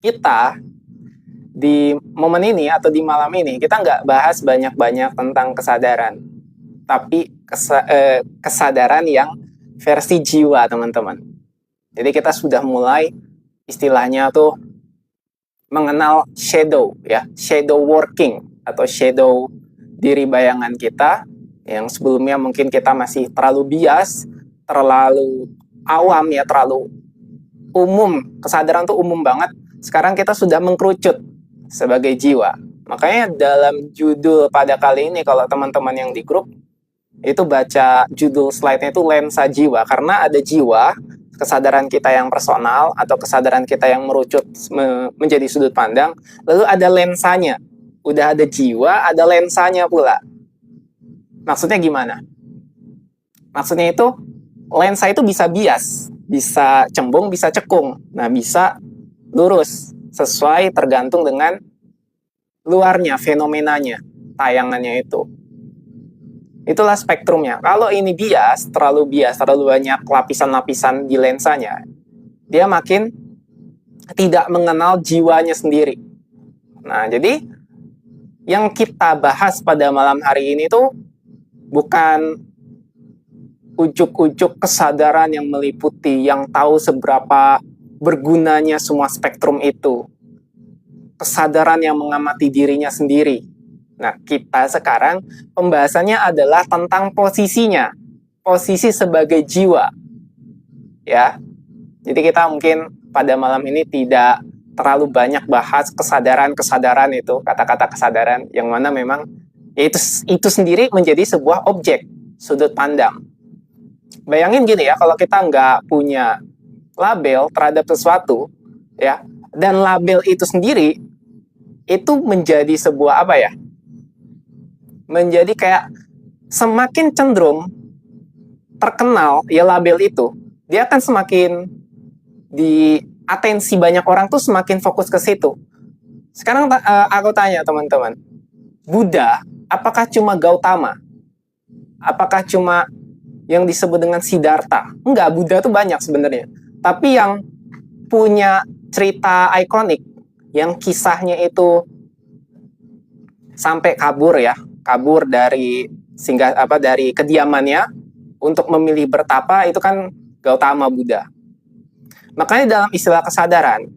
kita di momen ini atau di malam ini kita nggak bahas banyak-banyak tentang kesadaran, tapi kesadaran yang versi jiwa, teman-teman. Jadi kita sudah mulai istilahnya tuh mengenal shadow, ya, shadow working atau shadow diri bayangan kita yang sebelumnya mungkin kita masih terlalu bias, terlalu awam, ya, terlalu umum. Kesadaran tuh umum banget. Sekarang kita sudah mengkerucut sebagai jiwa. Makanya dalam judul pada kali ini, kalau teman-teman yang di grup itu baca judul slide-nya itu lensa jiwa, karena ada jiwa, kesadaran kita yang personal atau kesadaran kita yang merucut menjadi sudut pandang, lalu ada lensanya. Udah ada jiwa, ada lensanya pula. Maksudnya gimana? Maksudnya itu lensa itu bisa bias, bisa cembung, bisa cekung. Nah, bisa lurus, sesuai tergantung dengan luarnya, fenomenanya, tayangannya itu. Itulah spektrumnya. Kalau ini bias, terlalu banyak lapisan-lapisan di lensanya, dia makin tidak mengenal jiwanya sendiri. Nah, jadi yang kita bahas pada malam hari ini tuh bukan ujuk-ujuk kesadaran yang meliputi, yang tahu seberapa bergunanya semua spektrum itu. Kesadaran yang mengamati dirinya sendiri. Nah, kita sekarang pembahasannya adalah tentang posisinya, posisi sebagai jiwa, ya. Jadi kita mungkin pada malam ini tidak terlalu banyak bahas kesadaran itu, kata-kata kesadaran yang mana memang itu sendiri menjadi sebuah objek, sudut pandang. Bayangin gini ya, kalau kita nggak punya label terhadap sesuatu, ya, dan label itu sendiri itu menjadi sebuah apa ya? Menjadi kayak semakin cenderung terkenal ya label itu, dia akan semakin di atensi banyak orang tuh semakin fokus ke situ. Sekarang aku tanya teman-teman, Buddha apakah cuma Gautama? Apakah cuma yang disebut dengan Siddhartha? Enggak, Buddha tuh banyak sebenarnya. Tapi yang punya cerita ikonik, yang kisahnya itu sampai kabur dari dari kediamannya untuk memilih bertapa, itu kan Gautama Buddha. Makanya dalam istilah kesadaran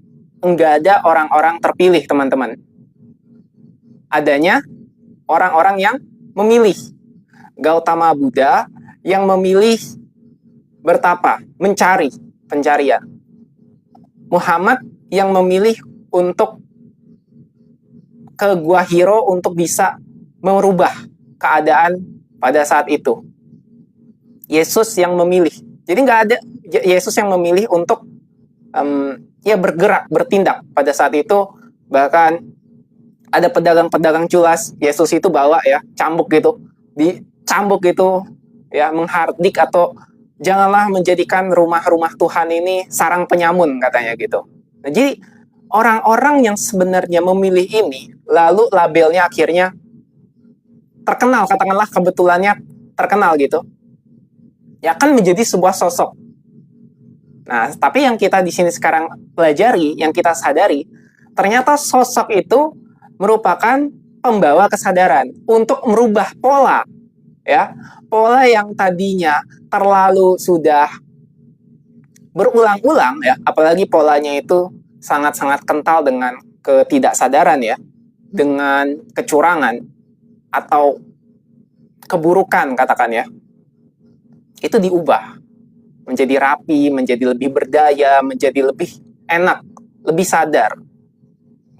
enggak ada orang-orang terpilih, teman-teman. Adanya orang-orang yang memilih. Gautama Buddha yang memilih bertapa, mencari pencarian. Muhammad yang memilih untuk ke Gua Hiro untuk bisa merubah keadaan pada saat itu. Yesus yang memilih. Jadi nggak ada Yesus yang memilih untuk bergerak, bertindak pada saat itu. Bahkan ada pedagang-pedagang culas, Yesus itu bawa cambuk gitu, dicambuk gitu, menghardik, atau janganlah menjadikan rumah-rumah Tuhan ini sarang penyamun, katanya gitu. Nah, jadi orang-orang yang sebenarnya memilih ini, lalu labelnya akhirnya terkenal, katakanlah kebetulannya terkenal gitu, ya kan menjadi sebuah sosok. Nah, tapi yang kita di sini sekarang pelajari, yang kita sadari, ternyata sosok itu merupakan pembawa kesadaran untuk merubah pola, pola yang tadinya terlalu sudah berulang-ulang, apalagi polanya itu sangat-sangat kental dengan ketidaksadaran, dengan kecurangan atau keburukan, katakan, itu diubah menjadi rapi, menjadi lebih berdaya, menjadi lebih enak, lebih sadar,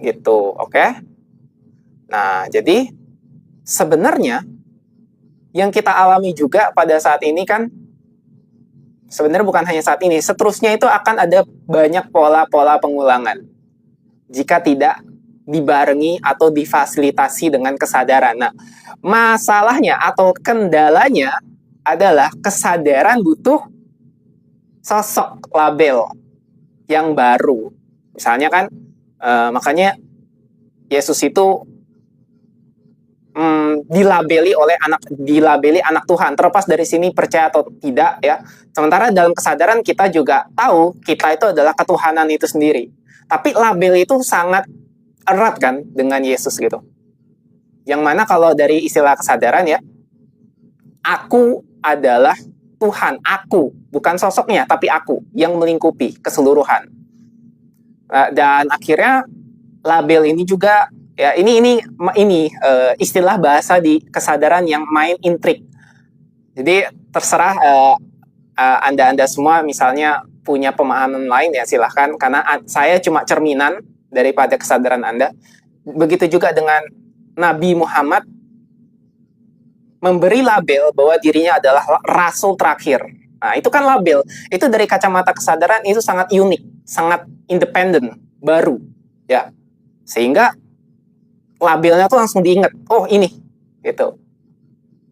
gitu, oke? Nah, jadi sebenarnya yang kita alami juga pada saat ini kan, sebenarnya bukan hanya saat ini, seterusnya itu akan ada banyak pola-pola pengulangan jika tidak dibarengi atau difasilitasi dengan kesadaran. Nah, masalahnya atau kendalanya adalah kesadaran butuh sosok label yang baru. Misalnya kan, makanya Yesus itu dilabeli anak Tuhan, terlepas dari sini percaya atau tidak, Sementara dalam kesadaran kita juga tahu kita itu adalah ketuhanan itu sendiri. Tapi label itu sangat erat kan dengan Yesus gitu. Yang mana kalau dari istilah kesadaran ya, aku adalah Tuhan, aku, bukan sosoknya, tapi aku yang melingkupi keseluruhan. Dan akhirnya label ini juga ya ini istilah bahasa di kesadaran yang main intrik. Jadi terserah Anda semua misalnya punya pemahaman lain ya silahkan, karena saya cuma cerminan daripada kesadaran Anda. Begitu juga dengan Nabi Muhammad memberi label bahwa dirinya adalah rasul terakhir. Nah, itu kan label. Itu dari kacamata kesadaran itu sangat unik, sangat independen, baru, ya. Sehingga labelnya tuh langsung diingat, oh ini, gitu.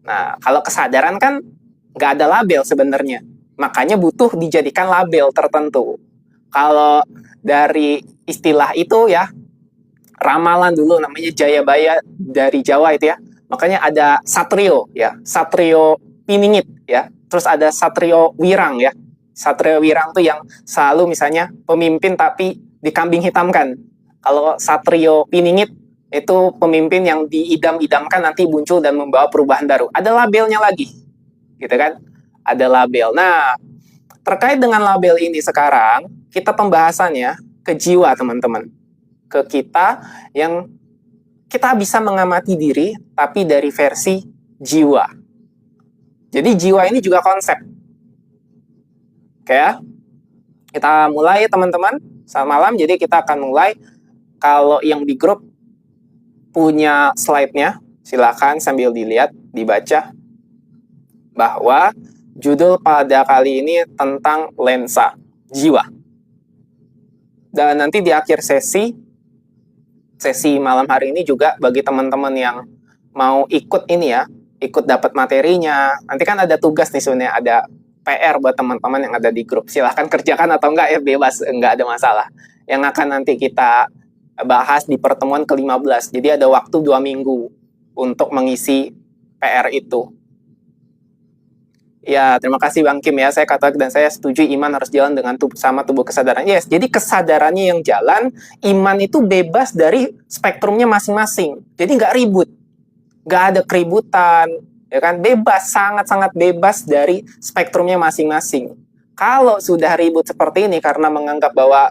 Nah, kalau kesadaran kan nggak ada label sebenarnya. Makanya butuh dijadikan label tertentu. Kalau dari istilah itu ya, ramalan dulu namanya Jayabaya dari Jawa itu ya. Makanya ada Satrio ya, Satrio Piningit ya. Terus ada Satrio Wirang ya. Satrio Wirang tuh yang selalu misalnya pemimpin tapi dikambing hitamkan. Kalau Satrio Piningit itu pemimpin yang diidam-idamkan nanti muncul dan membawa perubahan baru. Ada labelnya lagi. Gitu kan? Ada label. Nah, terkait dengan label ini sekarang, kita pembahasannya ke jiwa, teman-teman. Ke kita yang kita bisa mengamati diri tapi dari versi jiwa. Jadi jiwa ini juga konsep. Oke ya. Kita mulai teman-teman. Selamat malam. Jadi kita akan mulai. Kalau yang di grup punya slide-nya, silakan sambil dilihat, dibaca. Bahwa judul pada kali ini tentang lensa jiwa. Dan nanti di akhir sesi malam hari ini juga bagi teman-teman yang mau ikut ini ya, ikut dapat materinya. Nanti kan ada tugas nih sebenarnya, ada PR buat teman-teman yang ada di grup. Silahkan kerjakan atau enggak ya, bebas, enggak ada masalah. Yang akan nanti kita bahas di pertemuan ke-15. Jadi ada waktu 2 minggu untuk mengisi PR itu. Ya, terima kasih Bang Kim ya. Saya katakan dan saya setuju iman harus jalan dengan sama tubuh kesadaran. Yes, jadi kesadarannya yang jalan, iman itu bebas dari spektrumnya masing-masing. Jadi nggak ribut, nggak ada keributan, ya kan? Bebas, sangat-sangat bebas dari spektrumnya masing-masing. Kalau sudah ribut seperti ini karena menganggap bahwa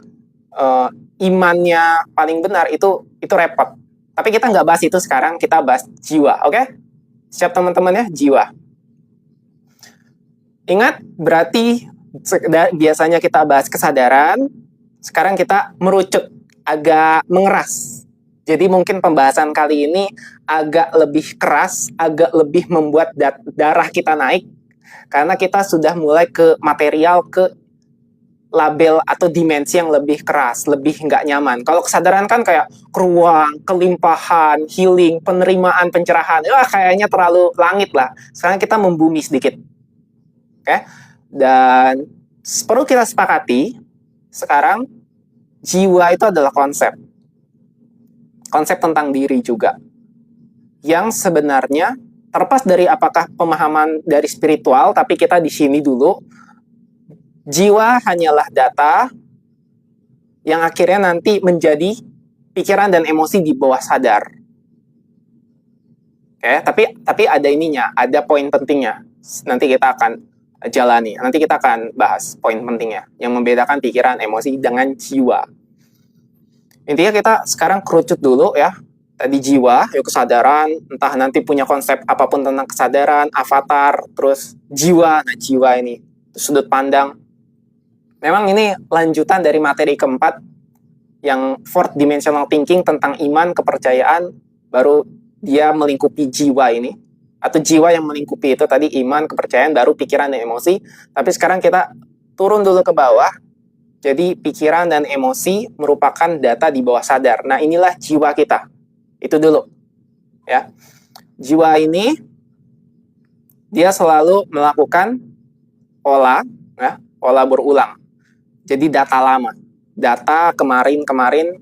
imannya paling benar, itu repot. Tapi kita nggak bahas itu sekarang, kita bahas jiwa, oke? Siap teman-teman ya, jiwa. Ingat, berarti biasanya kita bahas kesadaran, sekarang kita merucut, agak mengeras. Jadi mungkin pembahasan kali ini agak lebih keras, agak lebih membuat darah kita naik, karena kita sudah mulai ke material, ke label atau dimensi yang lebih keras, lebih nggak nyaman. Kalau kesadaran kan kayak ruang, kelimpahan, healing, penerimaan, pencerahan, kayaknya terlalu langit lah. Sekarang kita membumi sedikit. Oke, dan perlu kita sepakati sekarang jiwa itu adalah konsep tentang diri juga, yang sebenarnya terlepas dari apakah pemahaman dari spiritual, tapi kita di sini dulu, jiwa hanyalah data yang akhirnya nanti menjadi pikiran dan emosi di bawah sadar. Oke, tapi ada ininya, ada poin pentingnya. Nanti kita akan jalani. Nanti kita akan bahas poin pentingnya yang membedakan pikiran, emosi dengan jiwa. Intinya kita sekarang kerucut dulu ya. Tadi jiwa, yuk kesadaran, entah nanti punya konsep apapun tentang kesadaran, avatar, terus jiwa. Nah, jiwa ini sudut pandang. Memang ini lanjutan dari materi keempat yang fourth dimensional thinking tentang iman, kepercayaan, baru dia melingkupi jiwa ini. Atau jiwa yang melingkupi itu tadi iman, kepercayaan, baru pikiran dan emosi. Tapi sekarang kita turun dulu ke bawah. Jadi pikiran dan emosi merupakan data di bawah sadar. Nah, inilah jiwa kita. Itu dulu. Ya. Jiwa ini dia selalu melakukan pola berulang. Jadi data lama. Data kemarin-kemarin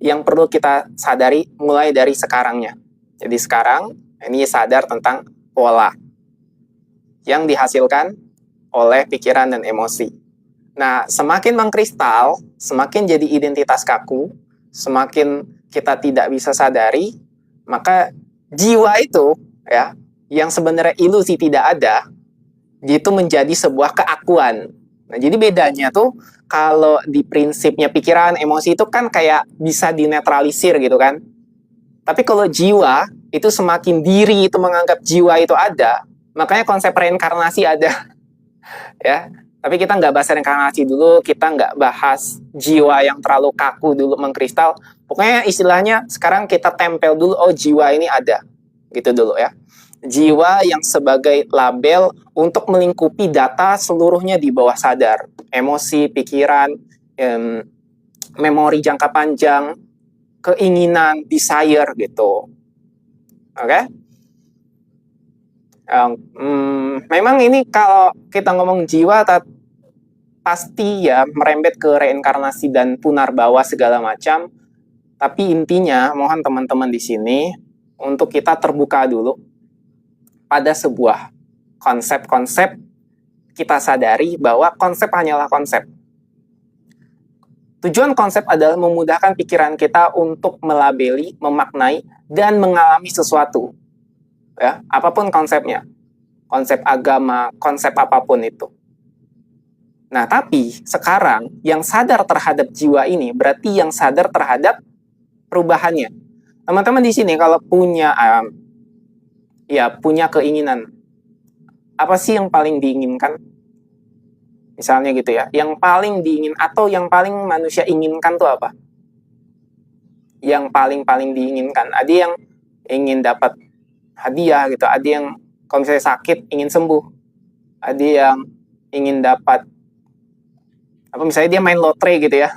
yang perlu kita sadari mulai dari sekarangnya. Jadi sekarang ini sadar tentang pola yang dihasilkan oleh pikiran dan emosi. Nah, semakin mengkristal, semakin jadi identitas kaku, semakin kita tidak bisa sadari, maka jiwa itu ya, yang sebenarnya ilusi tidak ada, itu menjadi sebuah keakuan. Nah, jadi bedanya tuh kalau di prinsipnya pikiran, emosi itu kan kayak bisa dinetralisir gitu kan. Tapi kalau jiwa itu semakin diri itu menganggap jiwa itu ada, makanya konsep reinkarnasi ada ya. Tapi kita nggak bahas reinkarnasi dulu, kita nggak bahas jiwa yang terlalu kaku dulu mengkristal. Pokoknya istilahnya sekarang kita tempel dulu, oh jiwa ini ada, gitu dulu ya. Jiwa yang sebagai label untuk melingkupi data seluruhnya di bawah sadar. Emosi, pikiran, memori jangka panjang, keinginan, desire gitu. Oke? Memang ini kalau kita ngomong jiwa, pasti ya merembet ke reinkarnasi dan punarbawa segala macam. Tapi intinya mohon teman-teman di sini untuk kita terbuka dulu pada sebuah konsep-konsep, kita sadari bahwa konsep hanyalah konsep. Tujuan konsep adalah memudahkan pikiran kita untuk melabeli, memaknai, dan mengalami sesuatu. Ya, apapun konsepnya. Konsep agama, konsep apapun itu. Nah, tapi sekarang yang sadar terhadap jiwa ini berarti yang sadar terhadap perubahannya. Teman-teman di sini kalau punya punya keinginan, apa sih yang paling diinginkan? Misalnya gitu ya, yang paling diingin atau yang paling manusia inginkan tuh apa? Yang paling diinginkan. Ada yang ingin dapat hadiah gitu, ada yang kalau misalnya sakit ingin sembuh, ada yang ingin dapat apa, misalnya dia main lotre gitu ya,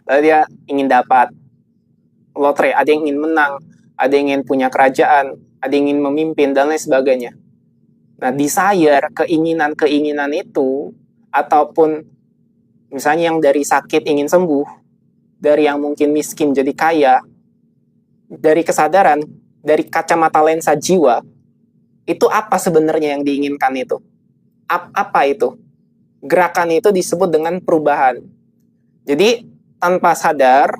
lalu dia ingin dapat lotre, ada yang ingin menang, ada yang ingin punya kerajaan, ada yang ingin memimpin dan lain sebagainya. Nah, desire, keinginan itu, ataupun misalnya yang dari sakit ingin sembuh, dari yang mungkin miskin jadi kaya, dari kesadaran, dari kacamata lensa jiwa, itu apa sebenarnya yang diinginkan itu? Apa itu? Gerakan itu disebut dengan perubahan. Jadi tanpa sadar,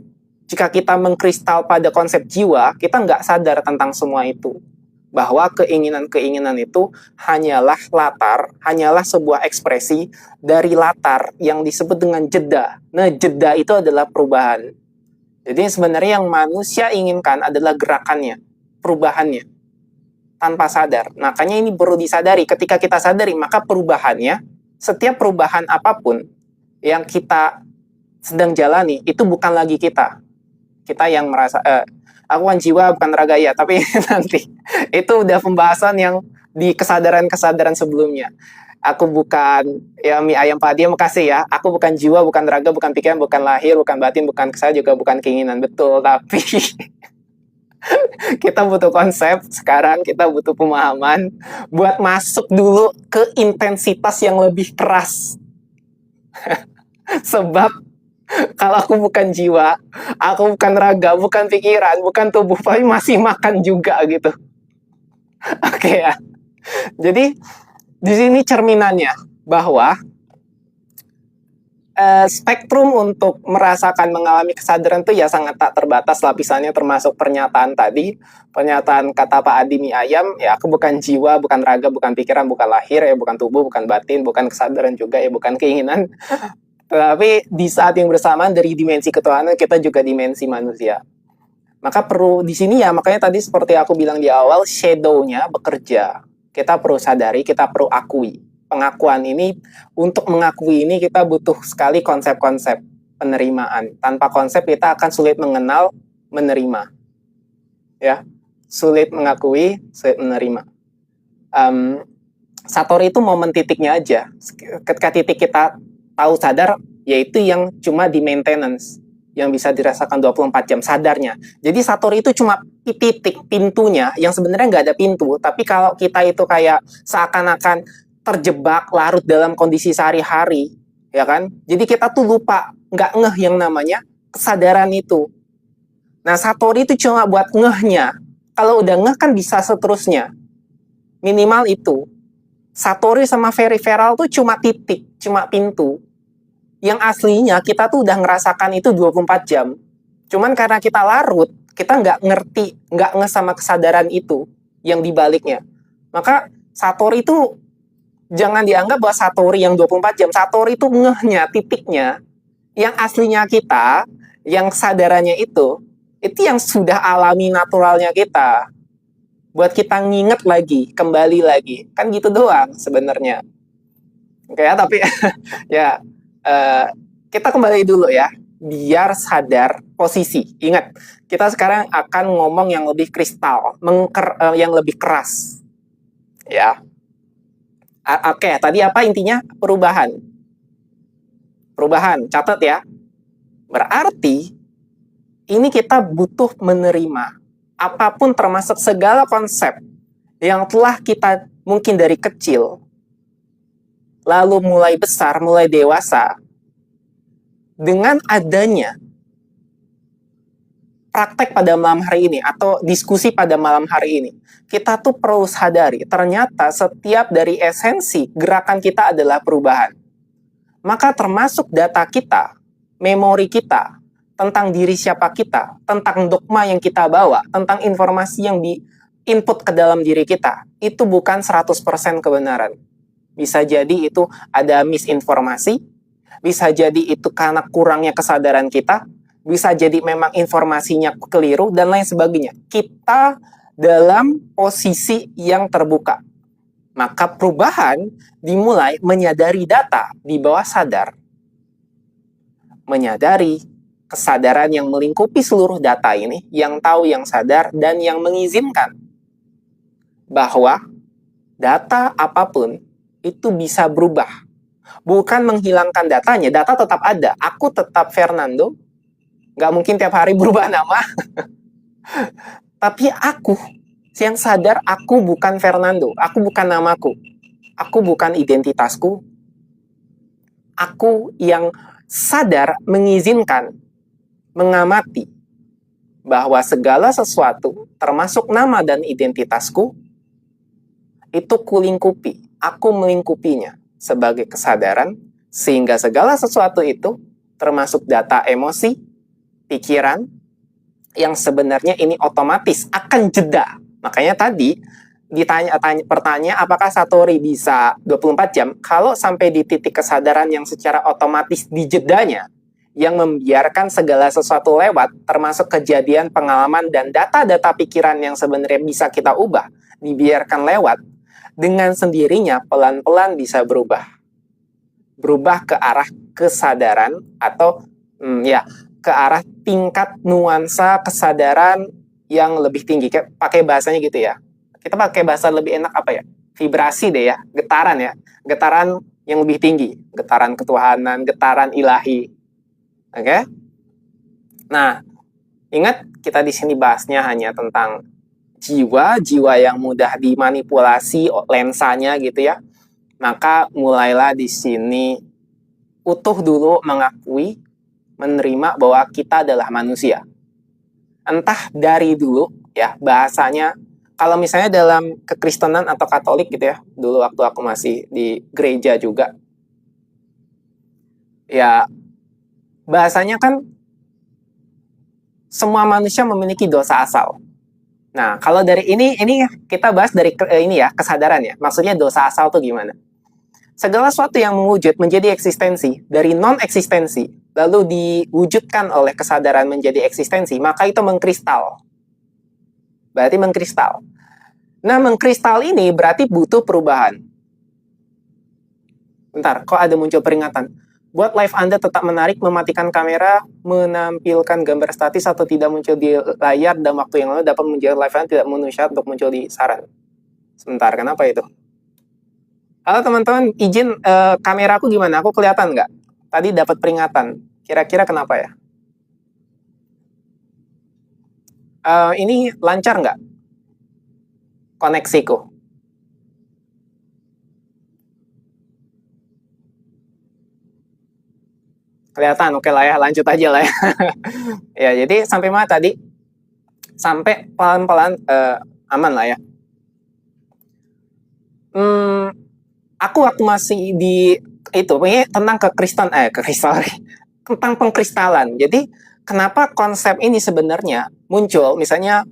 jika kita mengkristal pada konsep jiwa, kita nggak sadar tentang semua itu. Bahwa keinginan-keinginan itu hanyalah latar, hanyalah sebuah ekspresi dari latar yang disebut dengan jeda. Nah, jeda itu adalah perubahan. Jadi sebenarnya yang manusia inginkan adalah gerakannya, perubahannya, tanpa sadar. Makanya ini perlu disadari. Ketika kita sadari, maka perubahannya, setiap perubahan apapun yang kita sedang jalani, itu bukan lagi kita. Kita yang merasa, aku kan jiwa bukan raga ya, tapi nanti itu udah pembahasan yang di kesadaran-kesadaran sebelumnya. Aku bukan ya mie ayam padi, makasih ya. Aku bukan jiwa, bukan raga, bukan pikiran, bukan lahir, bukan batin, bukan kesal, juga bukan keinginan. Betul, tapi kita butuh konsep sekarang, kita butuh pemahaman buat masuk dulu ke intensitas yang lebih keras. Sebab kalau aku bukan jiwa, aku bukan raga, bukan pikiran, bukan tubuh, tapi masih makan juga gitu. Oke ya. Jadi di sini cerminannya bahwa spektrum untuk merasakan mengalami kesadaran itu ya sangat tak terbatas lapisannya, termasuk pernyataan tadi, pernyataan kata Pak Adi mie ayam, ya aku bukan jiwa, bukan raga, bukan pikiran, bukan lahir, ya bukan tubuh, bukan batin, bukan kesadaran juga, ya bukan keinginan. Tapi di saat yang bersamaan dari dimensi ketuhanan kita juga dimensi manusia. Maka perlu di sini ya, makanya tadi seperti aku bilang di awal, shadow-nya bekerja. Kita perlu sadari, kita perlu akui. Pengakuan ini, untuk mengakui ini kita butuh sekali konsep-konsep penerimaan. Tanpa konsep kita akan sulit mengenal, menerima. Ya, sulit mengakui, sulit menerima. Satori itu momen titiknya aja. Ketika titik kita tahu sadar, yaitu yang cuma di maintenance, yang bisa dirasakan 24 jam sadarnya. Jadi satori itu cuma titik pintunya, yang sebenarnya nggak ada pintu, tapi kalau kita itu kayak seakan-akan terjebak, larut dalam kondisi sehari-hari, ya kan? Jadi kita tuh lupa, nggak ngeh yang namanya kesadaran itu. Nah, satori itu cuma buat ngehnya. Kalau udah ngeh kan bisa seterusnya. Minimal itu. Satori sama peripheral tuh cuma titik, cuma pintu. Yang aslinya kita tuh udah ngerasakan itu 24 jam. Cuman karena kita larut, kita nggak ngerti, nggak nge sama kesadaran itu yang dibaliknya. Maka Satori itu jangan dianggap bahwa Satori yang 24 jam. Satori itu ngehnya, titiknya. Yang aslinya kita, yang kesadarannya itu yang sudah alami naturalnya kita. Buat kita nginget lagi, kembali lagi. Kan gitu doang sebenarnya. Oke ya, tapi ya kita kembali dulu ya. Biar sadar posisi. Ingat, kita sekarang akan ngomong yang lebih kristal, yang lebih keras. Ya. Oke, tadi apa intinya? Perubahan. Perubahan, catat ya. Berarti ini kita butuh menerima apapun termasuk segala konsep yang telah kita mungkin dari kecil, lalu mulai besar, mulai dewasa, dengan adanya praktek pada malam hari ini atau diskusi pada malam hari ini, kita tuh perlu sadari ternyata setiap dari esensi gerakan kita adalah perubahan. Maka termasuk data kita, memori kita, tentang diri siapa kita, tentang dogma yang kita bawa, tentang informasi yang di-input ke dalam diri kita, itu bukan 100% kebenaran. Bisa jadi itu ada misinformasi, bisa jadi itu karena kurangnya kesadaran kita, bisa jadi memang informasinya keliru, dan lain sebagainya. Kita dalam posisi yang terbuka. Maka perubahan dimulai menyadari data di bawah sadar. Menyadari kesadaran yang melingkupi seluruh data ini, yang tahu, yang sadar, dan yang mengizinkan bahwa data apapun itu bisa berubah. Bukan menghilangkan datanya, data tetap ada. Aku tetap Fernando, nggak mungkin tiap hari berubah nama. Tapi aku yang sadar, aku bukan Fernando, aku bukan namaku, aku bukan identitasku. Aku yang sadar mengizinkan, mengamati bahwa segala sesuatu, termasuk nama dan identitasku, itu kulingkupi. Aku melingkupinya sebagai kesadaran, sehingga segala sesuatu itu, termasuk data emosi, pikiran, yang sebenarnya ini otomatis akan jeda. Makanya tadi pertanyaan apakah Satori bisa 24 jam? Kalau sampai di titik kesadaran yang secara otomatis dijedanya, yang membiarkan segala sesuatu lewat, termasuk kejadian, pengalaman, dan data-data pikiran yang sebenarnya bisa kita ubah, dibiarkan lewat, dengan sendirinya pelan-pelan bisa berubah. Berubah ke arah kesadaran atau ke arah tingkat nuansa kesadaran yang lebih tinggi. Kayak pakai bahasanya gitu ya. Kita pakai bahasa lebih enak apa ya? Vibrasi deh ya, getaran ya. Getaran yang lebih tinggi, getaran ketuhanan, getaran ilahi. Oke? Nah, ingat kita di sini bahasnya hanya tentang jiwa yang mudah dimanipulasi lensanya gitu ya. Maka mulailah di sini utuh dulu mengakui, menerima bahwa kita adalah manusia. Entah dari dulu ya bahasanya, kalau misalnya dalam kekristenan atau Katolik gitu ya, dulu waktu aku masih di gereja juga, ya bahasanya kan semua manusia memiliki dosa asal. Nah, kalau dari ini kita bahas dari ini ya, kesadaran ya. Maksudnya dosa asal tuh gimana? Segala sesuatu yang mewujud menjadi eksistensi dari non-eksistensi, lalu diwujudkan oleh kesadaran menjadi eksistensi, maka itu mengkristal. Berarti mengkristal. Nah, mengkristal ini berarti butuh perubahan. Bentar, kok ada muncul peringatan? Buat live Anda tetap menarik, mematikan kamera, menampilkan gambar statis atau tidak muncul di layar dalam waktu yang lalu dapat menjadi live Anda tidak memenuhi syarat untuk muncul di saran. Sebentar, kenapa itu? Halo teman-teman, izin kameraku gimana? Aku kelihatan nggak? Tadi dapat peringatan. Kira-kira kenapa ya? Ini lancar nggak koneksiku? Kelihatan, oke lah ya, lanjut aja lah ya. Ya, jadi sampai mana tadi? Sampai pelan-pelan aman lah ya. Waktu masih di itu pokoknya tentang kekristal tentang pengkristalan. Jadi kenapa konsep ini sebenarnya muncul, misalnya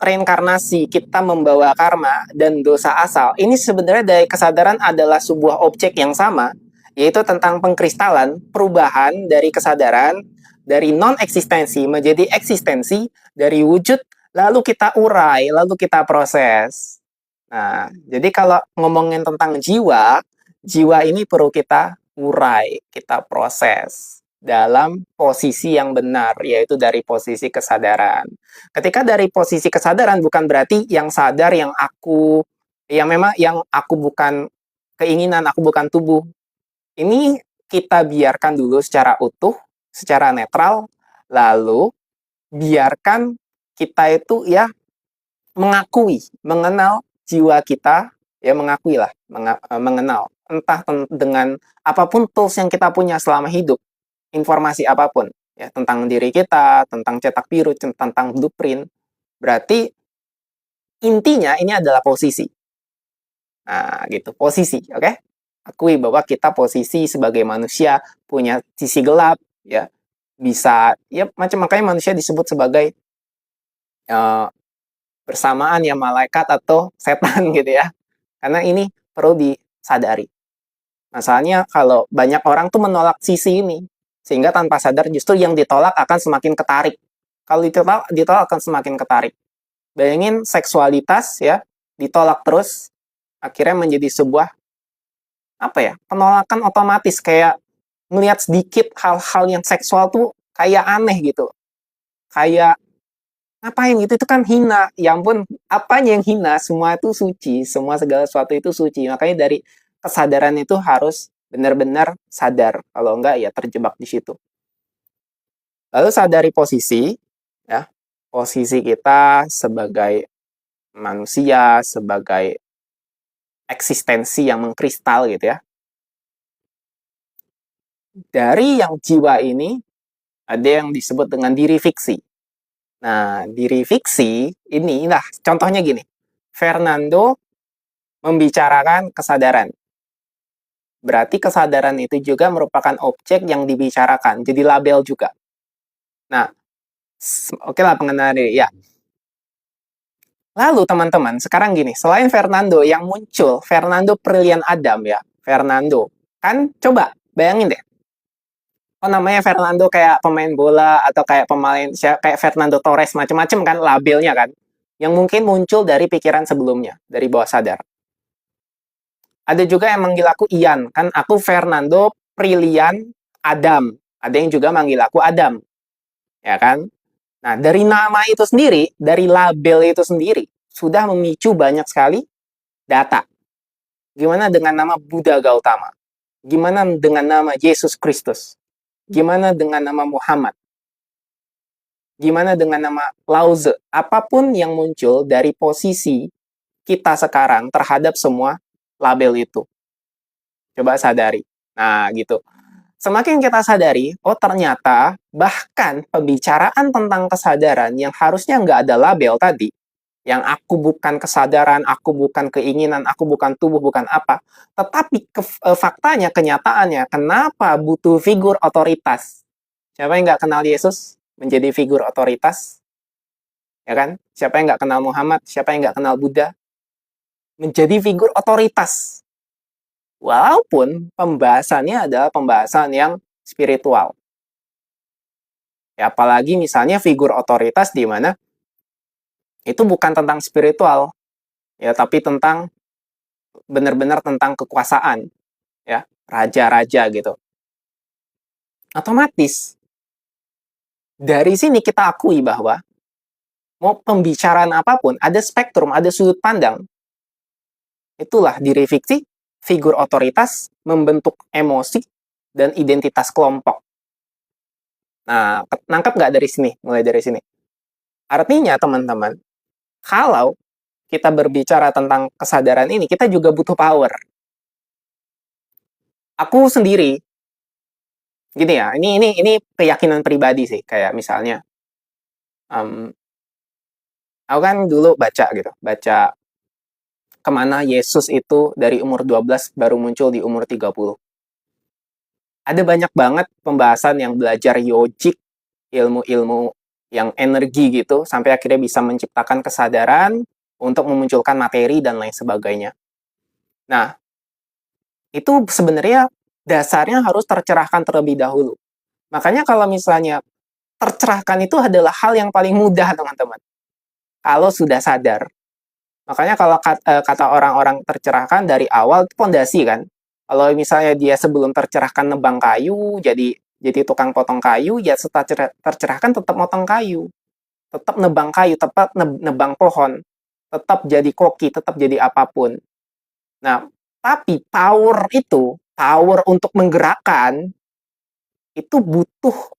reinkarnasi, kita membawa karma dan dosa asal. Ini sebenarnya dari kesadaran adalah sebuah objek yang sama, yaitu tentang pengkristalan, perubahan dari kesadaran dari non-eksistensi menjadi eksistensi, dari wujud lalu kita urai, lalu kita proses. Nah, jadi kalau ngomongin tentang jiwa, jiwa ini perlu kita urai, kita proses dalam posisi yang benar, yaitu dari posisi kesadaran. Ketika dari posisi kesadaran bukan berarti yang sadar yang aku, yang memang yang aku bukan keinginan, aku bukan tubuh. Ini kita biarkan dulu secara utuh, secara netral, lalu biarkan kita itu ya mengakui, mengenal jiwa kita, ya mengakui lah, mengenal. Entah dengan apapun tools yang kita punya selama hidup, informasi apapun, ya tentang diri kita, tentang cetak biru, tentang blueprint, berarti intinya ini adalah posisi. Nah, gitu, posisi, oke? Okay? Akui bahwa kita posisi sebagai manusia punya sisi gelap, ya bisa, ya makanya manusia disebut sebagai uh, bersamaan ya malaikat atau setan gitu ya. Karena ini perlu disadari. Masalahnya kalau banyak orang tuh menolak sisi ini, sehingga tanpa sadar justru yang ditolak akan semakin ketarik. Kalau ditolak akan semakin ketarik. Bayangin seksualitas ya, ditolak terus, akhirnya menjadi sebuah apa ya, penolakan otomatis, kayak melihat sedikit hal-hal yang seksual tuh kayak aneh gitu. Kayak ngapain gitu, itu kan hina. Ya ampun, apanya yang hina? Semua itu suci, semua segala sesuatu itu suci. Makanya dari kesadaran itu harus benar-benar sadar. Kalau enggak ya terjebak di situ. Lalu sadari posisi, ya, posisi kita sebagai manusia, sebagai eksistensi yang mengkristal gitu ya. Dari yang jiwa ini ada yang disebut dengan diri fiksi. Nah, diri fiksi ini, nah contohnya gini. Fernando membicarakan kesadaran. Berarti kesadaran itu juga merupakan objek yang dibicarakan, jadi label juga. Nah, oke lah pengenalan diri. Ya. Lalu teman-teman, sekarang gini, selain Fernando yang muncul, Fernando Prilian Adam ya, Fernando. Kan coba bayangin deh. Oh namanya Fernando kayak pemain bola atau kayak pemain kayak Fernando Torres macam-macam kan labelnya kan. Yang mungkin muncul dari pikiran sebelumnya, dari bawah sadar. Ada juga yang manggil aku Ian, kan aku Fernando Prilian Adam. Ada yang juga manggil aku Adam, ya kan? Nah, dari nama itu sendiri, dari label itu sendiri, sudah memicu banyak sekali data. Gimana dengan nama Buddha Gautama? Gimana dengan nama Yesus Kristus? Gimana dengan nama Muhammad? Gimana dengan nama Lao Tzu? Apapun yang muncul dari posisi kita sekarang terhadap semua label itu. Coba sadari. Nah, gitu. Semakin kita sadari, oh ternyata bahkan pembicaraan tentang kesadaran yang harusnya nggak ada label tadi, yang aku bukan kesadaran, aku bukan keinginan, aku bukan tubuh, bukan apa, tetapi faktanya, kenyataannya, kenapa butuh figur otoritas? Siapa yang nggak kenal Yesus menjadi figur otoritas? Ya kan? Siapa yang nggak kenal Muhammad? Siapa yang nggak kenal Buddha? Menjadi figur otoritas. Walaupun pembahasannya adalah pembahasan yang spiritual. Ya, apalagi misalnya figur otoritas di mana itu bukan tentang spiritual, ya, tapi tentang benar-benar tentang kekuasaan, ya, raja-raja gitu. Otomatis dari sini kita akui bahwa mau pembicaraan apapun ada spektrum, ada sudut pandang. Itulah diri fiksi, figur otoritas membentuk emosi dan identitas kelompok. Nah, nangkep nggak dari sini? Mulai dari sini. Artinya teman-teman, kalau kita berbicara tentang kesadaran ini, kita juga butuh power. Aku sendiri, gini ya, ini keyakinan pribadi sih, kayak misalnya, aku kan dulu baca gitu, baca kemana Yesus itu dari umur 12 baru muncul di umur 30. Ada banyak banget pembahasan yang belajar yogic, ilmu-ilmu yang energi gitu, sampai akhirnya bisa menciptakan kesadaran untuk memunculkan materi dan lain sebagainya. Nah, itu sebenarnya dasarnya harus tercerahkan terlebih dahulu. Makanya kalau misalnya tercerahkan itu adalah hal yang paling mudah, teman-teman. Kalau sudah sadar. Makanya kalau kata orang-orang tercerahkan dari awal itu pondasi kan. Kalau misalnya dia sebelum tercerahkan nebang kayu, jadi tukang potong kayu, ya setelah tercerahkan tetap motong kayu. Tetap nebang kayu, tetap nebang pohon. Tetap jadi koki, tetap jadi apapun. Nah, tapi power untuk menggerakkan, itu butuh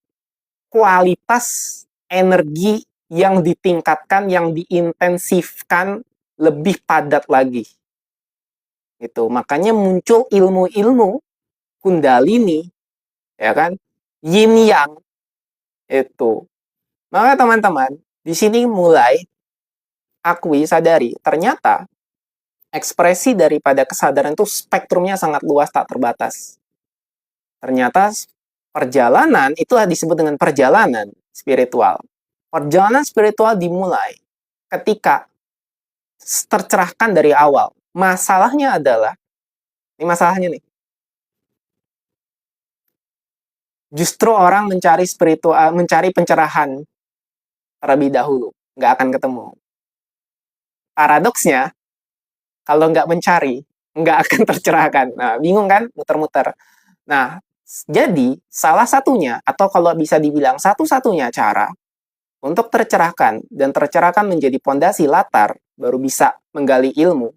kualitas energi yang ditingkatkan, yang diintensifkan lebih padat lagi. Itu makanya muncul ilmu-ilmu kundalini, ya kan? Yin yang itu. Maka teman-teman, di sini mulai akui, sadari, ternyata ekspresi daripada kesadaran itu spektrumnya sangat luas, tak terbatas. Ternyata perjalanan itu disebut dengan perjalanan spiritual. Perjalanan spiritual dimulai ketika tercerahkan dari awal. Masalahnya adalah, ini masalahnya nih, justru orang mencari pencerahan terlebih dahulu, nggak akan ketemu. Paradoksnya, kalau nggak mencari, nggak akan tercerahkan. Nah, bingung kan? Muter-muter. Nah, jadi salah satunya, atau kalau bisa dibilang satu-satunya cara untuk tercerahkan, dan tercerahkan menjadi pondasi latar, baru bisa menggali ilmu,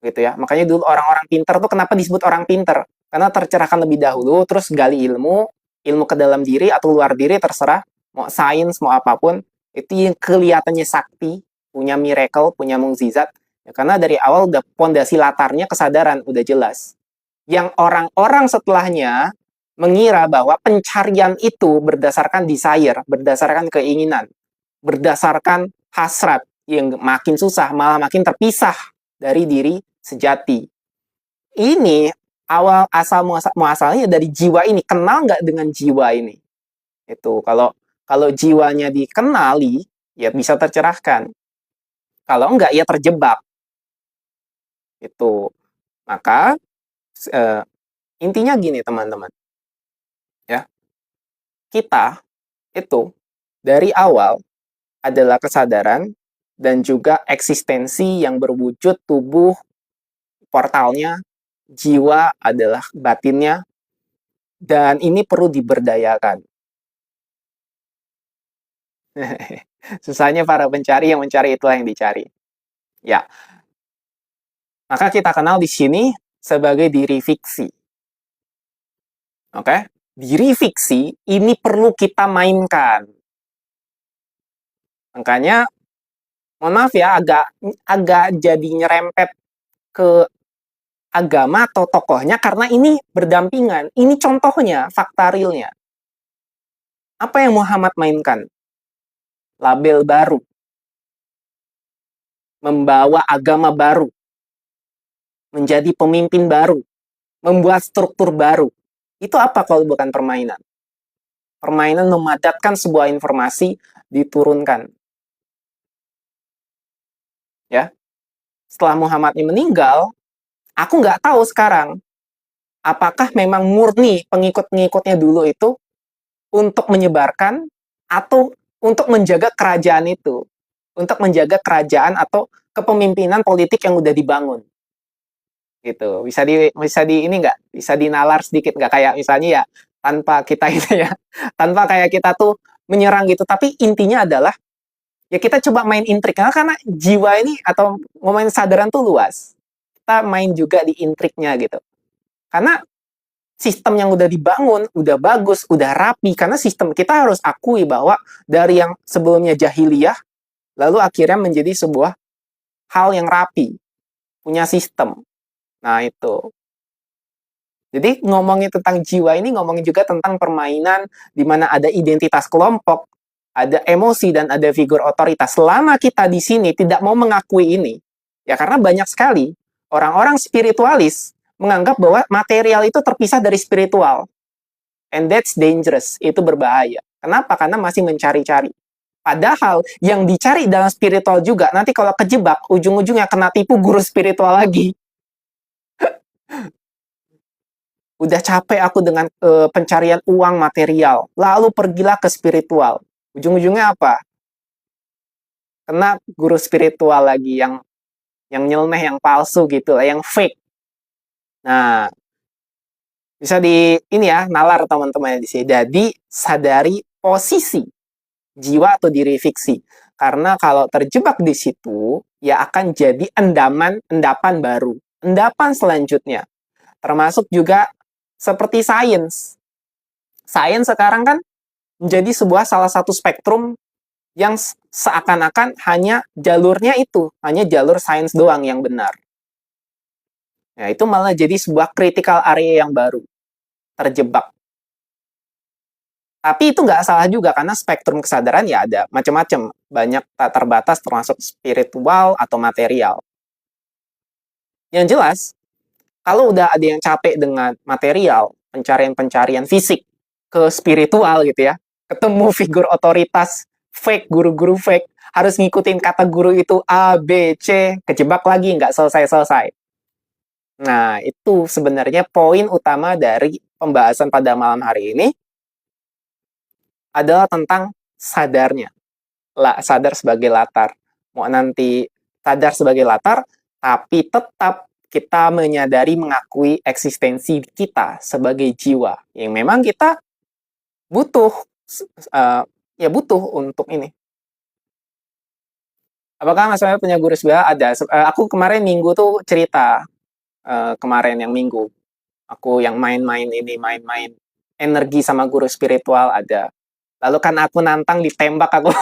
gitu ya. Makanya dulu orang-orang pinter tuh kenapa disebut orang pinter? Karena tercerahkan lebih dahulu, terus gali ilmu ke dalam diri atau luar diri, terserah, mau sains, mau apapun, itu yang kelihatannya sakti, punya miracle, punya mukjizat, ya, karena dari awal udah pondasi latarnya kesadaran, udah jelas. Yang orang-orang setelahnya mengira bahwa pencarian itu berdasarkan desire, berdasarkan keinginan, berdasarkan hasrat, yang makin susah, malah makin terpisah dari diri sejati. Ini awal asal muasalnya dari jiwa ini. Kenal nggak dengan jiwa ini? Itu kalau jiwanya dikenali, ya bisa tercerahkan. Kalau enggak, ya terjebak. Itu. Maka intinya gini, teman-teman. Ya. Kita itu dari awal adalah kesadaran dan juga eksistensi yang berwujud tubuh, portalnya, jiwa adalah batinnya, dan ini perlu diberdayakan. Susahnya para pencari, yang mencari itulah yang dicari. Ya. Maka kita kenal di sini sebagai diri fiksi. Oke? Diri fiksi ini perlu kita mainkan. Makanya, mohon maaf ya, agak jadi nyerempet ke agama atau tokohnya, karena ini berdampingan. Ini contohnya, fakta realnya. Apa yang Muhammad mainkan? Label baru. Membawa agama baru. Menjadi pemimpin baru. Membuat struktur baru. Itu apa kalau bukan permainan? Permainan memadatkan sebuah informasi, diturunkan. Ya. Setelah Muhammad ini meninggal, aku nggak tahu sekarang apakah memang murni pengikut-pengikutnya dulu itu untuk menyebarkan atau untuk menjaga kerajaan itu, untuk menjaga kerajaan atau kepemimpinan politik yang udah dibangun. Gitu. Bisa di ini nggak? Bisa dinalar sedikit nggak, kayak misalnya ya, tanpa kita itu ya, tanpa kayak kita tuh menyerang gitu, tapi intinya adalah ya kita coba main intrik, karena jiwa ini atau ngomongin sadaran tuh luas. Kita main juga di intriknya gitu. Karena sistem yang udah dibangun, udah bagus, udah rapi, karena sistem kita harus akui bahwa dari yang sebelumnya jahiliyah, lalu akhirnya menjadi sebuah hal yang rapi, punya sistem. Nah itu. Jadi ngomongin tentang jiwa ini, ngomongin juga tentang permainan, di mana ada identitas kelompok, ada emosi, dan ada figur otoritas. Selama kita di sini tidak mau mengakui ini, Ya karena banyak sekali orang-orang spiritualis menganggap bahwa material itu terpisah dari spiritual. And that's dangerous. Itu berbahaya. Kenapa? Karena masih mencari-cari. Padahal yang dicari dalam spiritual juga, nanti kalau kejebak, ujung-ujungnya kena tipu guru spiritual lagi. Udah capek aku dengan pencarian uang material, lalu pergilah ke spiritual. Ujung-ujungnya apa? Kena guru spiritual lagi yang nyeleneh, yang palsu gitu lah, yang fake. Nah, bisa di ini ya, nalar teman-teman di sini. Jadi sadari posisi jiwa atau diri fiksi. Karena kalau terjebak di situ, ya akan jadi endapan baru. Endapan selanjutnya. Termasuk juga seperti sains. Sains sekarang kan menjadi sebuah salah satu spektrum yang seakan-akan hanya jalurnya itu, hanya jalur sains doang yang benar. Nah, itu malah jadi sebuah critical area yang baru, terjebak. Tapi itu nggak salah juga, karena spektrum kesadaran ya ada macam-macam. Banyak tak terbatas, termasuk spiritual atau material. Yang jelas, kalau udah ada yang capek dengan material, pencarian-pencarian fisik ke spiritual gitu ya, ketemu figur otoritas, fake, guru-guru fake, harus ngikutin kata guru itu A, B, C, kejebak lagi, nggak selesai-selesai. Nah, itu sebenarnya poin utama dari pembahasan pada malam hari ini adalah tentang sadarnya. Sadar sebagai latar. Mau nanti sadar sebagai latar, tapi tetap kita menyadari, mengakui eksistensi kita sebagai jiwa. Yang memang kita butuh, ya butuh untuk ini. Apakah Mas Maya punya guru spiritual? Ada. Aku kemarin minggu tuh cerita, kemarin yang minggu. Aku yang main-main ini, main-main energi sama guru spiritual ada. Lalu kan aku nantang ditembak aku.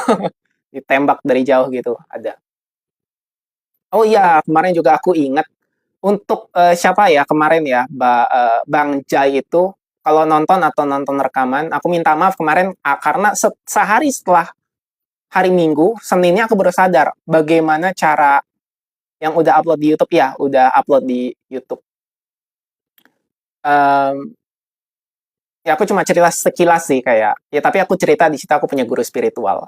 Ditembak dari jauh gitu, ada. Oh iya, kemarin juga aku ingat untuk siapa ya kemarin ya, Bang Jai itu, kalau nonton atau nonton rekaman, aku minta maaf kemarin karena sehari setelah hari Minggu, Seninnya aku baru sadar bagaimana cara yang udah upload di YouTube ya, udah upload di YouTube. Ya aku cuma cerita sekilas sih kayak, ya tapi aku cerita di situ aku punya guru spiritual.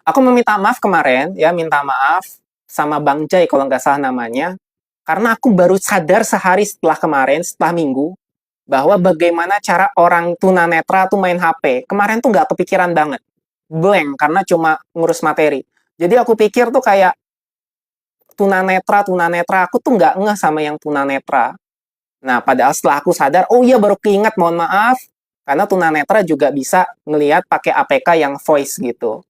Aku meminta maaf kemarin, ya minta maaf sama Bang Jai kalau nggak salah namanya, karena aku baru sadar sehari setelah kemarin, setelah minggu, bahwa bagaimana cara orang tunanetra tuh main HP. Kemarin tuh nggak kepikiran banget. Blank, karena cuma ngurus materi. Jadi aku pikir tuh kayak tunanetra, aku tuh nggak ngeh sama yang tunanetra. Nah, padahal setelah aku sadar, oh iya baru keinget, mohon maaf, karena tunanetra juga bisa ngelihat pakai APK yang voice gitu.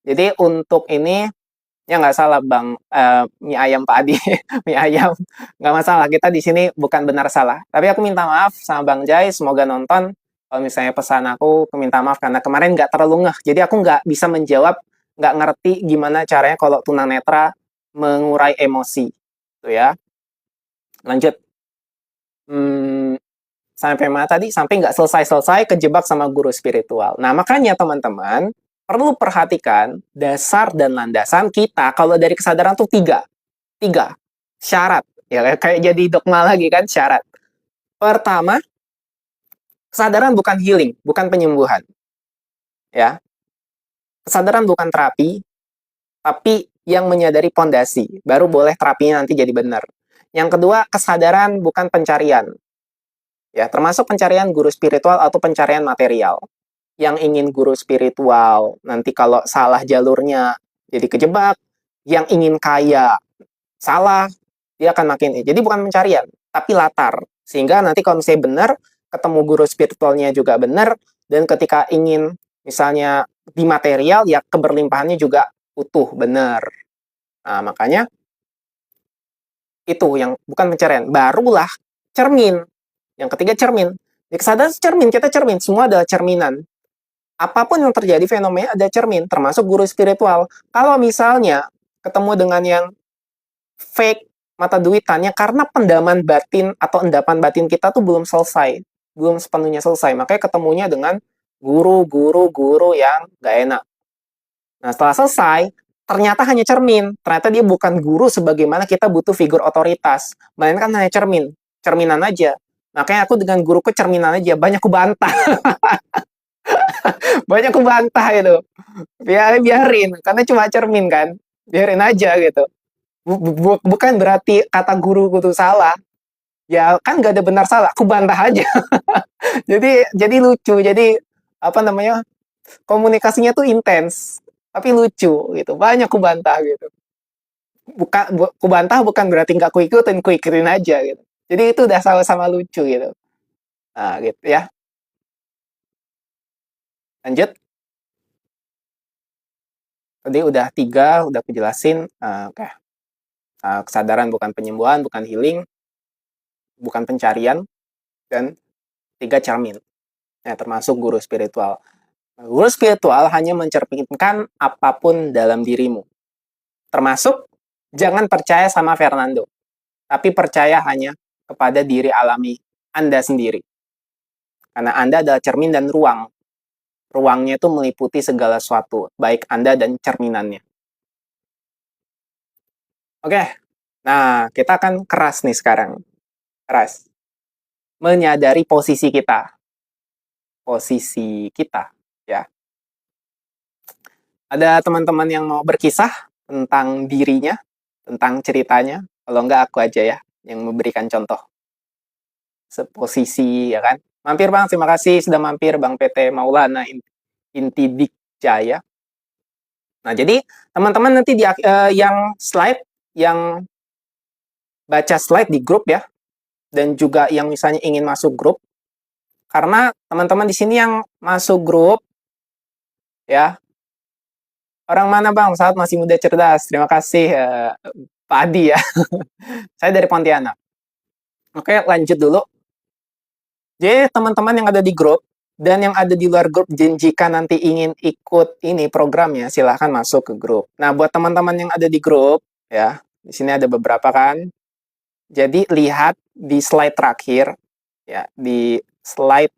Jadi untuk ini, ya nggak salah Bang, mie ayam Pak Adi, mie ayam, nggak masalah, kita di sini bukan benar salah. Tapi aku minta maaf sama Bang Jai, semoga nonton. Kalau misalnya pesan aku minta maaf karena kemarin nggak terlalu ngeh, jadi aku nggak bisa menjawab, nggak ngerti gimana caranya kalau tunanetra mengurai emosi, tuh ya. Lanjut. Sampai mana tadi? Sampai nggak selesai-selesai kejebak sama guru spiritual. Nah, makanya teman-teman perlu perhatikan dasar dan landasan kita kalau dari kesadaran tuh tiga syarat, ya kayak jadi dogma lagi kan, syarat. Pertama, kesadaran bukan healing, bukan penyembuhan, ya. Kesadaran bukan terapi, tapi yang menyadari pondasi, baru boleh terapinya nanti jadi benar. Yang kedua, kesadaran bukan pencarian, ya, termasuk pencarian guru spiritual atau pencarian material. Yang ingin guru spiritual, nanti kalau salah jalurnya jadi kejebak, yang ingin kaya salah, dia akan makin. Jadi bukan pencarian, tapi latar. Sehingga nanti kalau misalnya benar, ketemu guru spiritualnya juga benar, dan ketika ingin misalnya di material, ya keberlimpahannya juga utuh, benar. Nah, makanya itu yang bukan pencarian. Barulah cermin. Yang ketiga cermin. Di kesadaran cermin, kita cermin. Semua adalah cerminan. Apapun yang terjadi fenomena ada cermin, termasuk guru spiritual. Kalau misalnya ketemu dengan yang fake mata duitannya karena pendaman batin atau endapan batin kita tuh belum selesai, belum sepenuhnya selesai, makanya ketemunya dengan guru yang gak enak. Nah, setelah selesai, ternyata hanya cermin. Ternyata dia bukan guru sebagaimana kita butuh figur otoritas. Melainkan hanya cermin. Cerminan aja. Makanya aku dengan guruku cerminan aja. Banyak ku bantah. Banyak ku bantah itu. Biarin. Karena cuma cermin kan. Biarin aja gitu. Bukan berarti kata guruku tuh salah. Ya kan gak ada benar salah. Aku bantah aja. jadi lucu. Jadi apa namanya, komunikasinya tuh intens tapi lucu gitu, banyak ku bantah gitu. Ku bantah bukan berarti nggak ku ikutin aja gitu, jadi itu udah sama-sama lucu gitu. Nah gitu ya, lanjut. Tadi udah tiga, udah aku jelasin. Oke. Kesadaran bukan penyembuhan, bukan healing, bukan pencarian, dan tiga, cermin ya, termasuk guru spiritual. Guru spiritual hanya mencerminkan apapun dalam dirimu, termasuk jangan percaya sama Fernando, tapi percaya hanya kepada diri alami Anda sendiri. Karena Anda adalah cermin dan ruang. Ruangnya itu meliputi segala sesuatu, baik Anda dan cerminannya. Oke, nah kita akan keras nih sekarang. Keras. Menyadari posisi kita. Posisi kita, ya. Ada teman-teman yang mau berkisah tentang dirinya, tentang ceritanya? Kalau enggak, aku aja ya yang memberikan contoh. Seposisi, ya kan? Mampir Bang, terima kasih sudah mampir Bang PT Maulana Intidik Jaya. Nah, jadi teman-teman nanti yang slide, yang baca slide di grup ya, dan juga yang misalnya ingin masuk grup, karena teman-teman di sini yang masuk grup, ya, orang mana Bang? Saat masih muda cerdas. Terima kasih Pak Adi ya. Saya dari Pontianak. Oke, lanjut dulu. Jadi teman-teman yang ada di grup dan yang ada di luar grup, jika nanti ingin ikut ini programnya, silahkan masuk ke grup. Nah, buat teman-teman yang ada di grup, ya, di sini ada beberapa kan. Jadi lihat di slide terakhir, ya, di slide,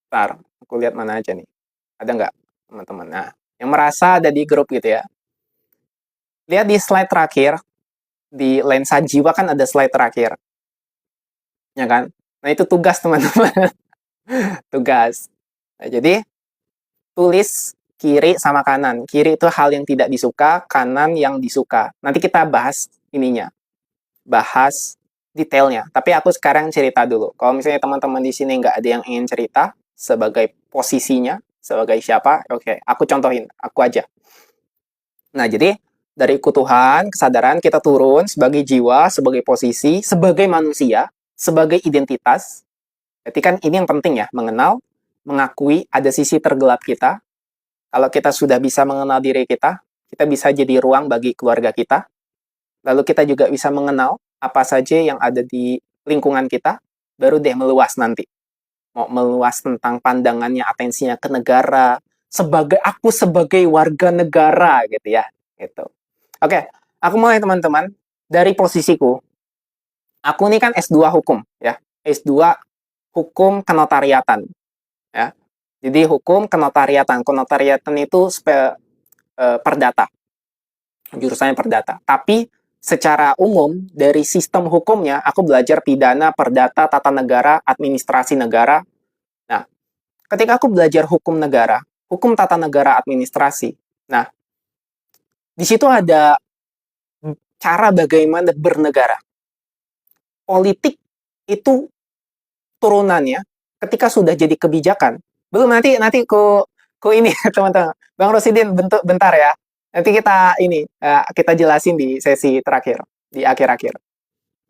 ntar, aku lihat mana aja nih. Ada nggak teman-teman? Nah, yang merasa ada di grup gitu ya. Lihat di slide terakhir, di lensa jiwa kan ada slide terakhir. Ya kan? Nah, itu tugas teman-teman. Tugas. Nah, jadi tulis kiri sama kanan. Kiri itu hal yang tidak disuka, kanan yang disuka. Nanti kita bahas ininya. Bahas detailnya. Tapi aku sekarang cerita dulu. Kalau misalnya teman-teman di sini nggak ada yang ingin cerita sebagai posisinya, sebagai siapa, oke, aku contohin, aku aja. Nah, jadi dari keutuhan, kesadaran, kita turun sebagai jiwa, sebagai posisi, sebagai manusia, sebagai identitas. Berarti kan ini yang penting ya, mengenal, mengakui ada sisi tergelap kita. Kalau kita sudah bisa mengenal diri kita bisa jadi ruang bagi keluarga kita. Lalu kita juga bisa mengenal apa saja yang ada di lingkungan kita, baru deh meluas nanti. Mau meluas tentang pandangannya, atensinya ke negara, sebagai warga negara gitu ya. Gitu. Oke, aku mulai teman-teman dari posisiku. Aku ini kan S2 hukum ya. S2 hukum kenotariatan ya. Jadi hukum kenotariatan. Kenotariatan itu perdata. Jurusannya perdata. Tapi secara umum dari sistem hukumnya aku belajar pidana, perdata, tata negara, administrasi negara. Nah, ketika aku belajar hukum negara, hukum tata negara, administrasi. Nah, di situ ada cara bagaimana bernegara. Politik itu turunannya ketika sudah jadi kebijakan. Belum, nanti ku ini teman-teman. Bang Rosidin bentar ya. Nanti kita ini kita jelasin di sesi terakhir, di akhir-akhir.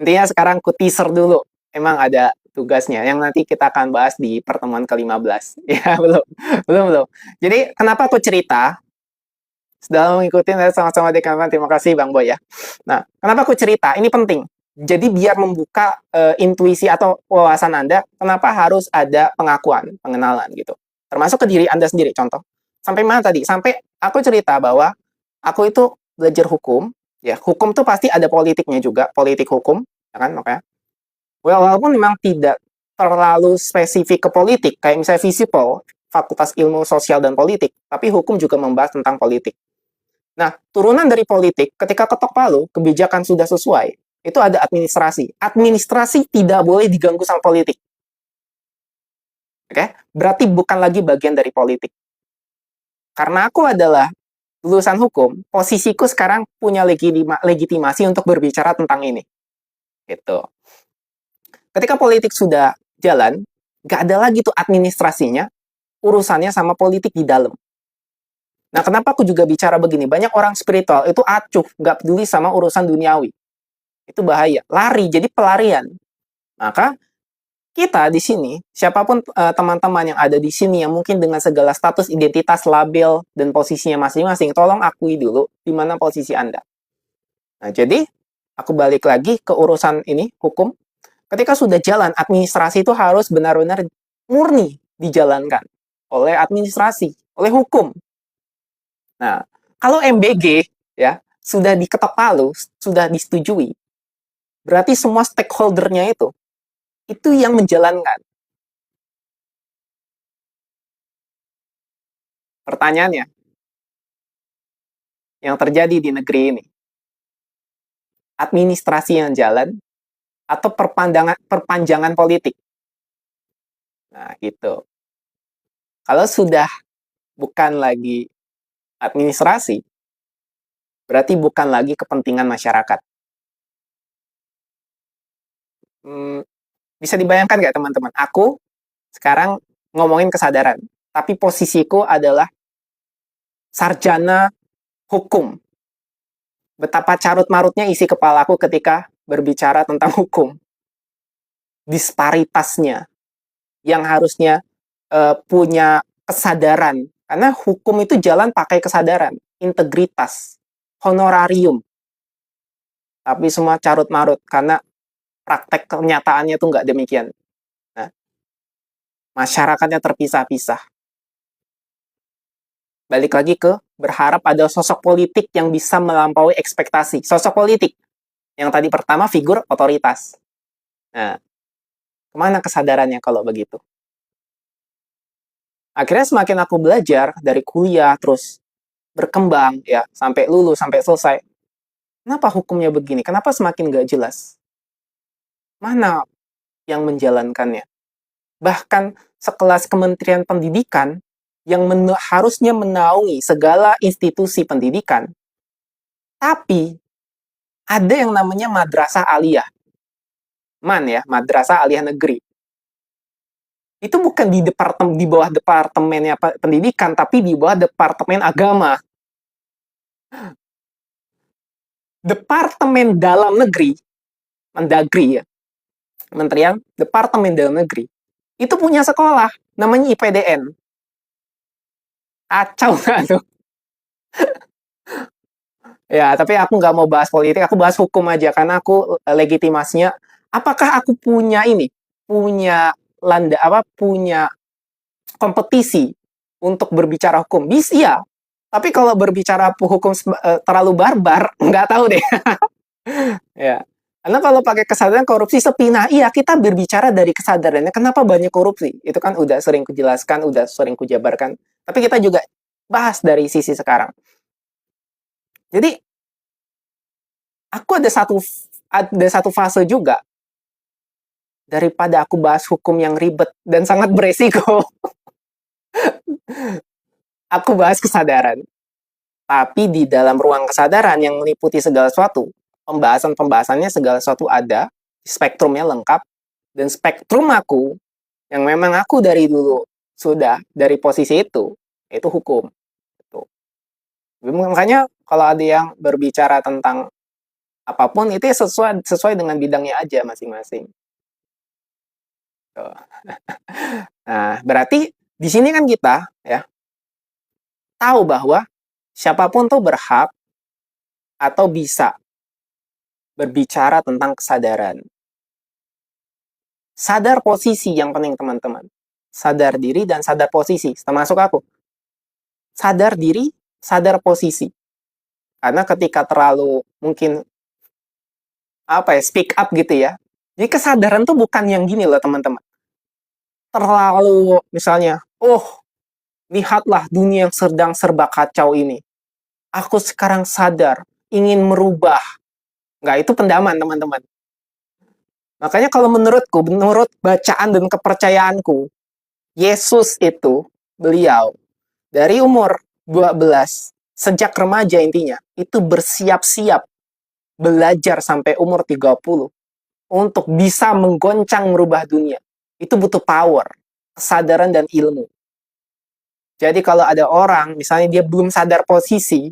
Intinya sekarang ku teaser dulu. Emang ada tugasnya yang nanti kita akan bahas di pertemuan ke-15. Ya, belum. Jadi kenapa aku cerita? Sudah mengikuti sama-sama di kamar. Terima kasih Bang Boy ya. Nah, kenapa aku cerita? Ini penting. Jadi biar membuka intuisi atau wawasan Anda, kenapa harus ada pengakuan, pengenalan gitu. Termasuk ke diri Anda sendiri, contoh. Sampai mana tadi? Sampai aku cerita bahwa aku itu belajar hukum, ya. Hukum tuh pasti ada politiknya juga, politik hukum, ya kan, makanya. Walaupun memang tidak terlalu spesifik ke politik, kayak misalnya Visipol, Fakultas Ilmu Sosial dan Politik, tapi hukum juga membahas tentang politik. Nah, turunan dari politik, ketika ketok palu, kebijakan sudah sesuai, itu ada administrasi. Administrasi tidak boleh diganggu sama politik. Oke? Berarti bukan lagi bagian dari politik. Karena aku adalah lulusan hukum, posisiku sekarang punya legitimasi untuk berbicara tentang ini. Gitu. Ketika politik sudah jalan, gak ada lagi tuh administrasinya, urusannya sama politik di dalam. Nah, kenapa aku juga bicara begini? Banyak orang spiritual itu acuh, gak peduli sama urusan duniawi. Itu bahaya. Lari, jadi pelarian. Maka kita di sini, siapapun teman-teman yang ada di sini yang mungkin dengan segala status, identitas, label, dan posisinya masing-masing, tolong akui dulu di mana posisi Anda. Nah, jadi aku balik lagi ke urusan ini, hukum. Ketika sudah jalan, administrasi itu harus benar-benar murni dijalankan oleh administrasi, oleh hukum. Nah, kalau MBG ya sudah diketok palu, sudah disetujui, berarti semua stakeholder-nya itu yang menjalankan. Pertanyaannya, yang terjadi di negeri ini, administrasi yang jalan atau perpanjangan politik? Nah, gitu. Kalau sudah bukan lagi administrasi, berarti bukan lagi kepentingan masyarakat. Bisa dibayangkan nggak teman-teman? Aku sekarang ngomongin kesadaran, tapi posisiku adalah sarjana hukum. Betapa carut-marutnya isi kepalaku ketika berbicara tentang hukum. Disparitasnya yang harusnya punya kesadaran. Karena hukum itu jalan pakai kesadaran, integritas, honorarium. Tapi semua carut-marut karena praktek kenyataannya tuh nggak demikian. Nah, masyarakatnya terpisah-pisah. Balik lagi ke berharap ada sosok politik yang bisa melampaui ekspektasi. Sosok politik. Yang tadi pertama figur otoritas. Nah, kemana kesadarannya kalau begitu? Akhirnya semakin aku belajar dari kuliah, terus berkembang, ya sampai lulus, sampai selesai. Kenapa hukumnya begini? Kenapa semakin gak jelas? Mana yang menjalankannya? Bahkan sekelas Kementerian Pendidikan yang harusnya menaungi segala institusi pendidikan, tapi ada yang namanya madrasah aliyah. Madrasah aliyah negeri. Itu bukan di bawah departemennya pendidikan, tapi di bawah departemen agama. Departemen dalam negeri, Mendagri ya, Kementerian Departemen Dalam Negeri, itu punya sekolah, namanya IPDN. Acau nggak tuh? Ya, tapi aku nggak mau bahas politik, aku bahas hukum aja, karena aku legitimasinya, apakah aku punya punya kompetisi untuk berbicara hukum? Bisa, ya. Tapi kalau berbicara hukum terlalu barbar, nggak tahu deh. Ya. Karena kalau pakai kesadaran korupsi sepi, nah iya kita berbicara dari kesadarannya, kenapa banyak korupsi? Itu kan udah sering kujelaskan, udah sering kujabarkan. Tapi kita juga bahas dari sisi sekarang. Jadi, aku ada satu fase juga, daripada aku bahas hukum yang ribet dan sangat beresiko, aku bahas kesadaran. Tapi di dalam ruang kesadaran yang meliputi segala sesuatu, pembahasannya segala sesuatu ada, spektrumnya lengkap, dan spektrum aku, yang memang aku dari dulu sudah dari posisi itu hukum. Gitu. Makanya kalau ada yang berbicara tentang apapun, itu sesuai dengan bidangnya aja masing-masing. Nah, berarti di sini kan kita ya tahu bahwa siapapun tuh berhak atau bisa berbicara tentang kesadaran. Sadar posisi yang penting teman-teman. Sadar diri dan sadar posisi, termasuk aku. Sadar diri, sadar posisi. Karena ketika terlalu mungkin speak up gitu ya. Jadi kesadaran tuh bukan yang gini loh teman-teman. Terlalu misalnya, lihatlah dunia yang sedang serba kacau ini. aku sekarang sadar, ingin merubah. Nggak, itu pendaman, teman-teman. Makanya kalau menurutku, menurut bacaan dan kepercayaanku, Yesus itu, beliau, dari umur 12, sejak remaja intinya, itu bersiap-siap belajar sampai umur 30 untuk bisa menggoncang merubah dunia. Itu butuh power, kesadaran, dan ilmu. Jadi kalau ada orang, misalnya dia belum sadar posisi,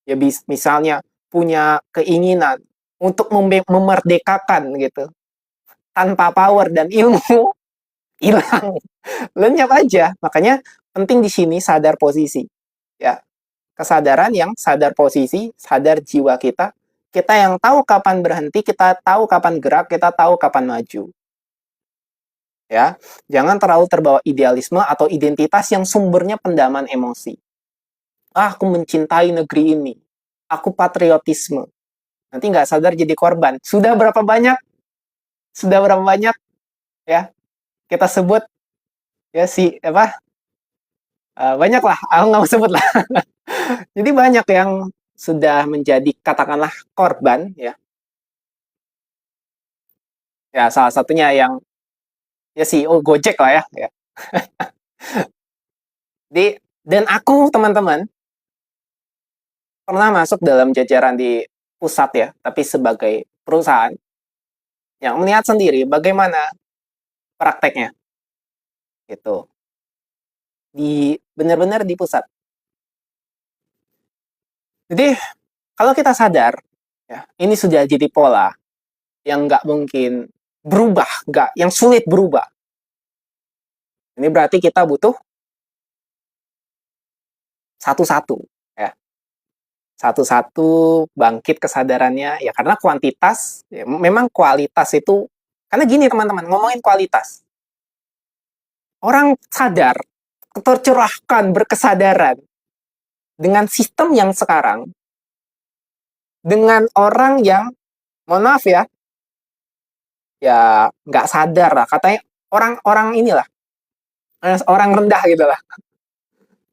ya misalnya punya keinginan untuk memerdekakan gitu, tanpa power dan ilmu, hilang, lenyap aja. Makanya penting di sini sadar posisi. Ya, kesadaran yang sadar posisi, sadar jiwa kita. Kita yang tahu kapan berhenti, kita tahu kapan gerak, kita tahu kapan maju. Ya, jangan terlalu terbawa idealisme atau identitas yang sumbernya pendaman emosi. Aku mencintai negeri ini. Aku patriotisme. Nanti nggak sadar jadi korban. Sudah berapa banyak? Sudah berapa banyak ya kita sebut ya si apa? Banyak lah. Aku nggak mau sebut lah. Jadi banyak yang sudah menjadi katakanlah korban ya. Ya salah satunya yang ya CEO Gojek lah ya. Ya. Dan aku teman-teman pernah masuk dalam jajaran di pusat ya, tapi sebagai perusahaan yang melihat sendiri bagaimana prakteknya gitu. Benar-benar di pusat. Jadi kalau kita sadar ya, ini sudah jadi pola yang nggak mungkin berubah, nggak, yang sulit berubah. Ini berarti kita butuh satu-satu ya, satu-satu bangkit kesadarannya ya, karena kuantitas ya, memang kualitas itu, karena gini teman-teman, ngomongin kualitas, orang sadar, tercerahkan, berkesadaran dengan sistem yang sekarang, dengan orang yang mohon maaf ya nggak sadar lah, katanya orang-orang inilah, orang rendah gitu lah,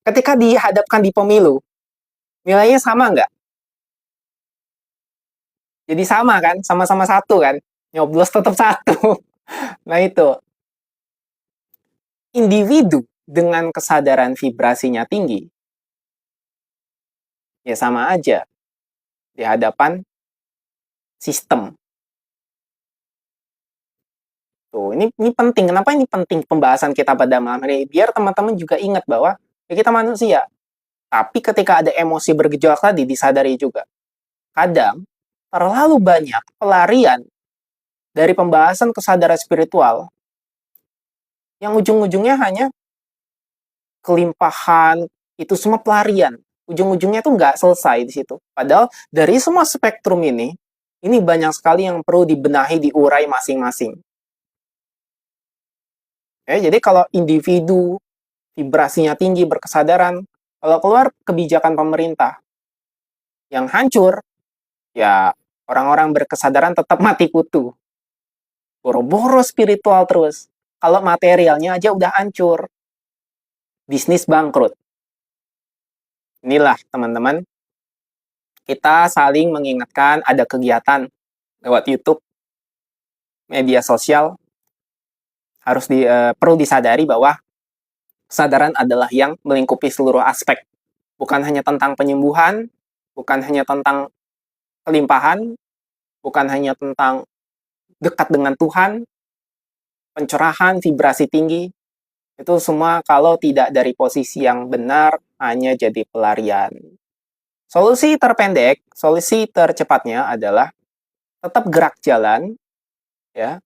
ketika dihadapkan di pemilu nilainya sama nggak? Jadi sama kan, sama-sama satu kan, nyoblos tetap satu. Nah itu, individu dengan kesadaran vibrasinya tinggi, ya sama aja di hadapan sistem. Tuh, ini penting. Kenapa ini penting pembahasan kita pada malam hari? Biar teman-teman juga ingat bahwa ya kita manusia. Tapi ketika ada emosi bergejolak tadi, disadari juga. Kadang, terlalu banyak pelarian dari pembahasan kesadaran spiritual yang ujung-ujungnya hanya kelimpahan, itu semua pelarian. Ujung-ujungnya tuh nggak selesai di situ. Padahal dari semua spektrum ini banyak sekali yang perlu dibenahi, diurai masing-masing. Jadi kalau individu vibrasinya tinggi, berkesadaran, kalau keluar kebijakan pemerintah yang hancur, ya orang-orang berkesadaran tetap mati kutu. Boro-boro spiritual terus. Kalau materialnya aja udah hancur, bisnis bangkrut. Inilah teman-teman, kita saling mengingatkan, ada kegiatan lewat YouTube, media sosial, perlu disadari bahwa kesadaran adalah yang melingkupi seluruh aspek. Bukan hanya tentang penyembuhan, bukan hanya tentang kelimpahan, bukan hanya tentang dekat dengan Tuhan, pencerahan, vibrasi tinggi, itu semua kalau tidak dari posisi yang benar, hanya jadi pelarian. Solusi terpendek, solusi tercepatnya adalah tetap gerak jalan, ya,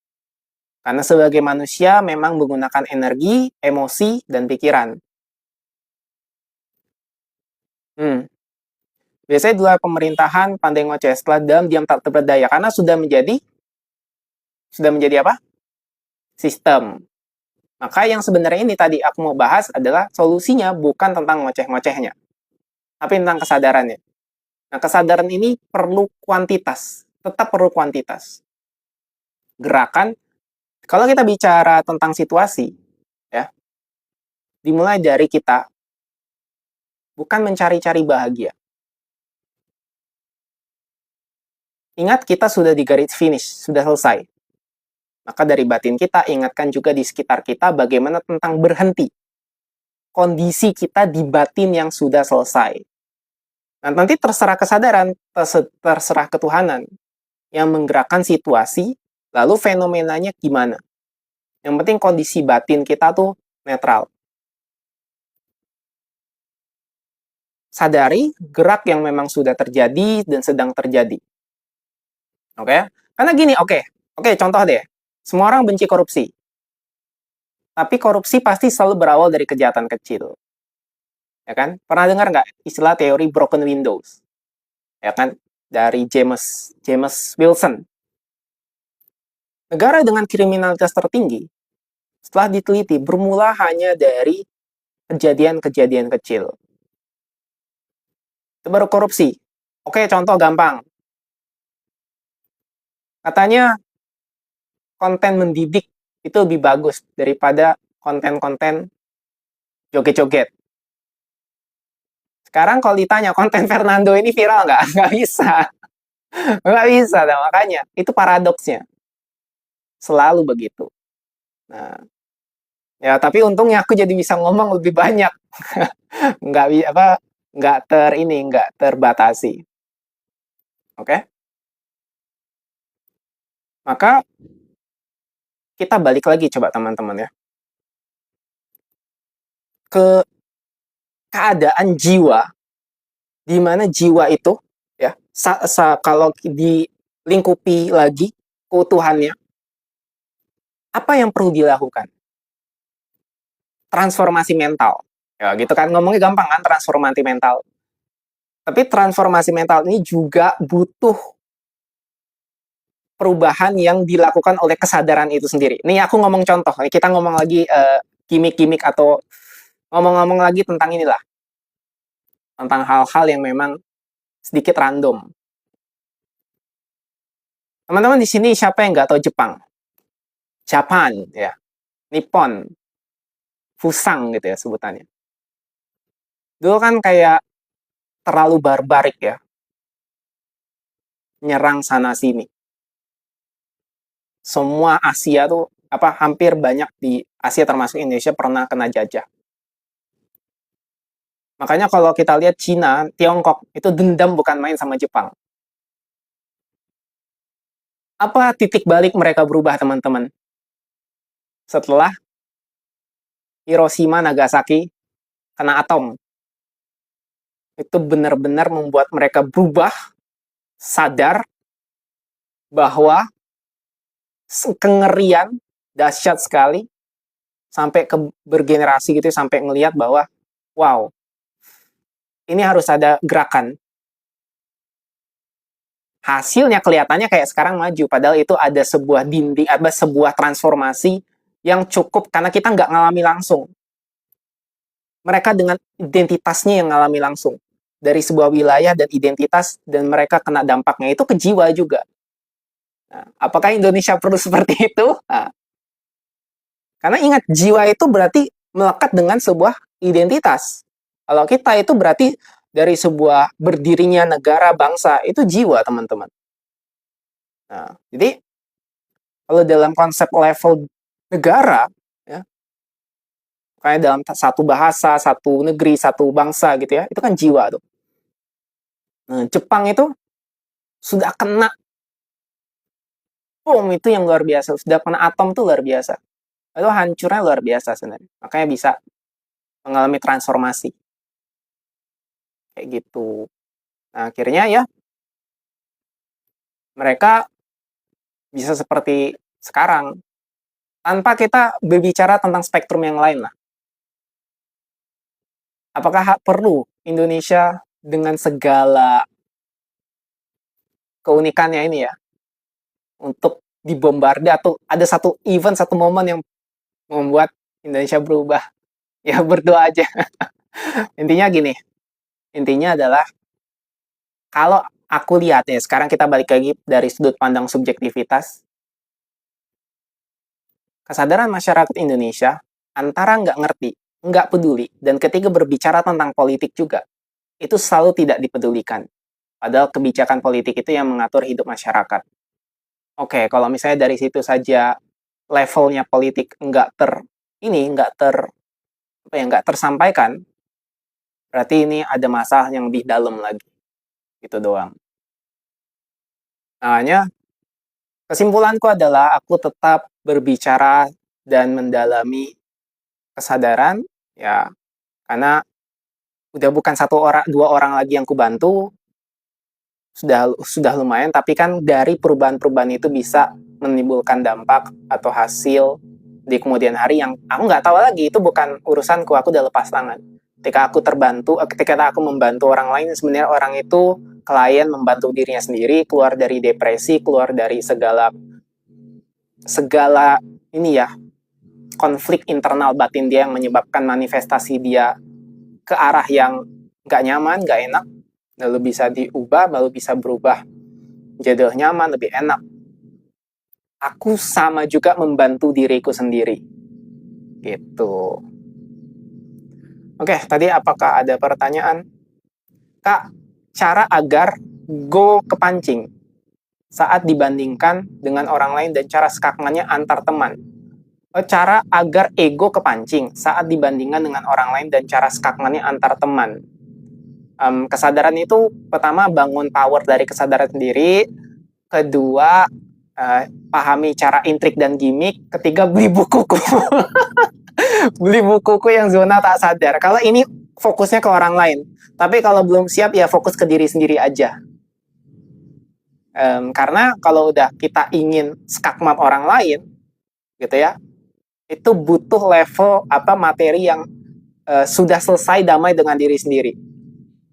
karena sebagai manusia memang menggunakan energi, emosi, dan pikiran. Biasanya dua pemerintahan pandai ngoceh setelah dalam diam tak berdaya karena sudah menjadi apa? Sistem. Maka yang sebenarnya ini tadi aku mau bahas adalah solusinya bukan tentang ngoceh-ngocehnya, tapi tentang kesadarannya. Nah, kesadaran ini perlu kuantitas, tetap perlu kuantitas. Gerakan, kalau kita bicara tentang situasi, ya, dimulai dari kita bukan mencari-cari bahagia, Ingat, kita sudah di garis finish, sudah selesai. Maka dari batin kita, ingatkan juga di sekitar kita bagaimana tentang berhenti. Kondisi kita di batin yang sudah selesai. Nah, nanti terserah kesadaran, terserah ketuhanan yang menggerakkan situasi, lalu fenomenanya gimana. Yang penting kondisi batin kita tuh netral. Sadari gerak yang memang sudah terjadi dan sedang terjadi. Oke? Karena gini, oke, contoh deh. Semua orang benci korupsi. Tapi korupsi pasti selalu berawal dari kejahatan kecil. Ya kan? Pernah dengar nggak istilah teori broken windows? Ya kan? Dari James Wilson. Negara dengan kriminalitas tertinggi, setelah diteliti, bermula hanya dari kejadian-kejadian kecil. Itu baru korupsi. Oke, contoh gampang. Katanya konten mendidik itu lebih bagus daripada konten-konten joget-joget. Sekarang kalau ditanya konten Fernando ini viral nggak? Nggak bisa. Nggak bisa, nah, makanya. Itu paradoksnya. Selalu begitu. Nah, ya tapi untungnya aku jadi bisa ngomong lebih banyak. Nggak nggak terbatasi. Oke? Maka kita balik lagi coba teman-teman ya. Ke keadaan jiwa, di mana jiwa itu ya kalau dilingkupi lagi keutuhannya, apa yang perlu dilakukan? Transformasi mental. Ya gitu kan, ngomongnya gampang kan, transformasi mental. Tapi transformasi mental ini juga butuh perubahan yang dilakukan oleh kesadaran itu sendiri. Nih aku ngomong contoh, kita ngomong lagi gimmick-gimmick atau ngomong-ngomong lagi tentang inilah. Tentang hal-hal yang memang sedikit random. Teman-teman di sini siapa yang nggak tahu Jepang? Japan, ya. Nippon. Fusang gitu ya sebutannya. Dulu kan kayak terlalu barbarik ya. Nyerang sana sini. Semua Asia tuh hampir banyak di Asia termasuk Indonesia pernah kena jajah. Makanya kalau kita lihat Cina, Tiongkok itu dendam bukan main sama Jepang. Apa titik balik mereka berubah, teman-teman? Setelah Hiroshima, Nagasaki kena atom. Itu benar-benar membuat mereka berubah, sadar bahwa kengerian dahsyat sekali, sampai ke bergenerasi gitu, sampai ngelihat bahwa wow, ini harus ada gerakan. Hasilnya kelihatannya kayak sekarang maju, padahal itu ada sebuah dinding, ada sebuah transformasi yang cukup karena kita nggak ngalami langsung. Mereka dengan identitasnya yang ngalami langsung. Dari sebuah wilayah dan identitas, dan mereka kena dampaknya itu ke jiwa juga. Nah, apakah Indonesia perlu seperti itu? Nah, karena ingat, jiwa itu berarti melekat dengan sebuah identitas. Kalau kita itu berarti dari sebuah berdirinya negara, bangsa, itu jiwa, teman-teman. Nah, jadi kalau dalam konsep level negara, ya, kayak dalam satu bahasa, satu negeri, satu bangsa gitu ya, itu kan jiwa tuh. Nah, Jepang itu sudah kena bom itu yang luar biasa, sudah kena atom tuh luar biasa. Itu hancurnya luar biasa sebenarnya. Makanya bisa mengalami transformasi. Kayak gitu. Nah, akhirnya ya mereka bisa seperti sekarang tanpa kita berbicara tentang spektrum yang lain lah. Apakah perlu Indonesia dengan segala keunikannya ini ya untuk dibombardir, atau ada satu event, satu momen yang membuat Indonesia berubah? Ya berdoa aja. Intinya gini, intinya adalah kalau aku lihat ya, sekarang kita balik lagi dari sudut pandang subjektivitas, kesadaran masyarakat Indonesia antara nggak ngerti, nggak peduli, dan ketika berbicara tentang politik juga, itu selalu tidak dipedulikan. Padahal kebijakan politik itu yang mengatur hidup masyarakat. Oke, kalau misalnya dari situ saja levelnya politik nggak tersampaikan, berarti ini ada masalah yang lebih dalam lagi. Itu doang. Makanya kesimpulanku adalah aku tetap berbicara dan mendalami kesadaran, ya, karena udah bukan dua orang lagi yang kubantu, sudah lumayan, tapi kan dari perubahan-perubahan itu bisa menimbulkan dampak atau hasil di kemudian hari yang aku nggak tahu lagi, itu bukan urusanku, aku udah lepas tangan. Ketika aku membantu orang lain, sebenarnya orang itu klien membantu dirinya sendiri, keluar dari depresi, keluar dari segala ini ya, konflik internal batin dia yang menyebabkan manifestasi dia ke arah yang nggak nyaman, nggak enak, lalu bisa diubah, lalu bisa berubah jadi nyaman, lebih enak. Aku sama juga membantu diriku sendiri. Gitu. Oke, tadi apakah ada pertanyaan? Kak, cara agar go kepancing saat dibandingkan dengan orang lain dan cara skakmannya antar teman. Cara agar ego kepancing saat dibandingkan dengan orang lain dan cara skakmannya antar teman. Kesadaran itu pertama bangun power dari kesadaran sendiri, kedua pahami cara intrik dan gimmick, ketiga beli bukuku. Beli bukuku yang zona tak sadar. Kalau ini fokusnya ke orang lain, tapi kalau belum siap ya fokus ke diri sendiri aja. Karena kalau udah kita ingin skakmat orang lain, gitu ya, itu butuh level materi yang sudah selesai damai dengan diri sendiri.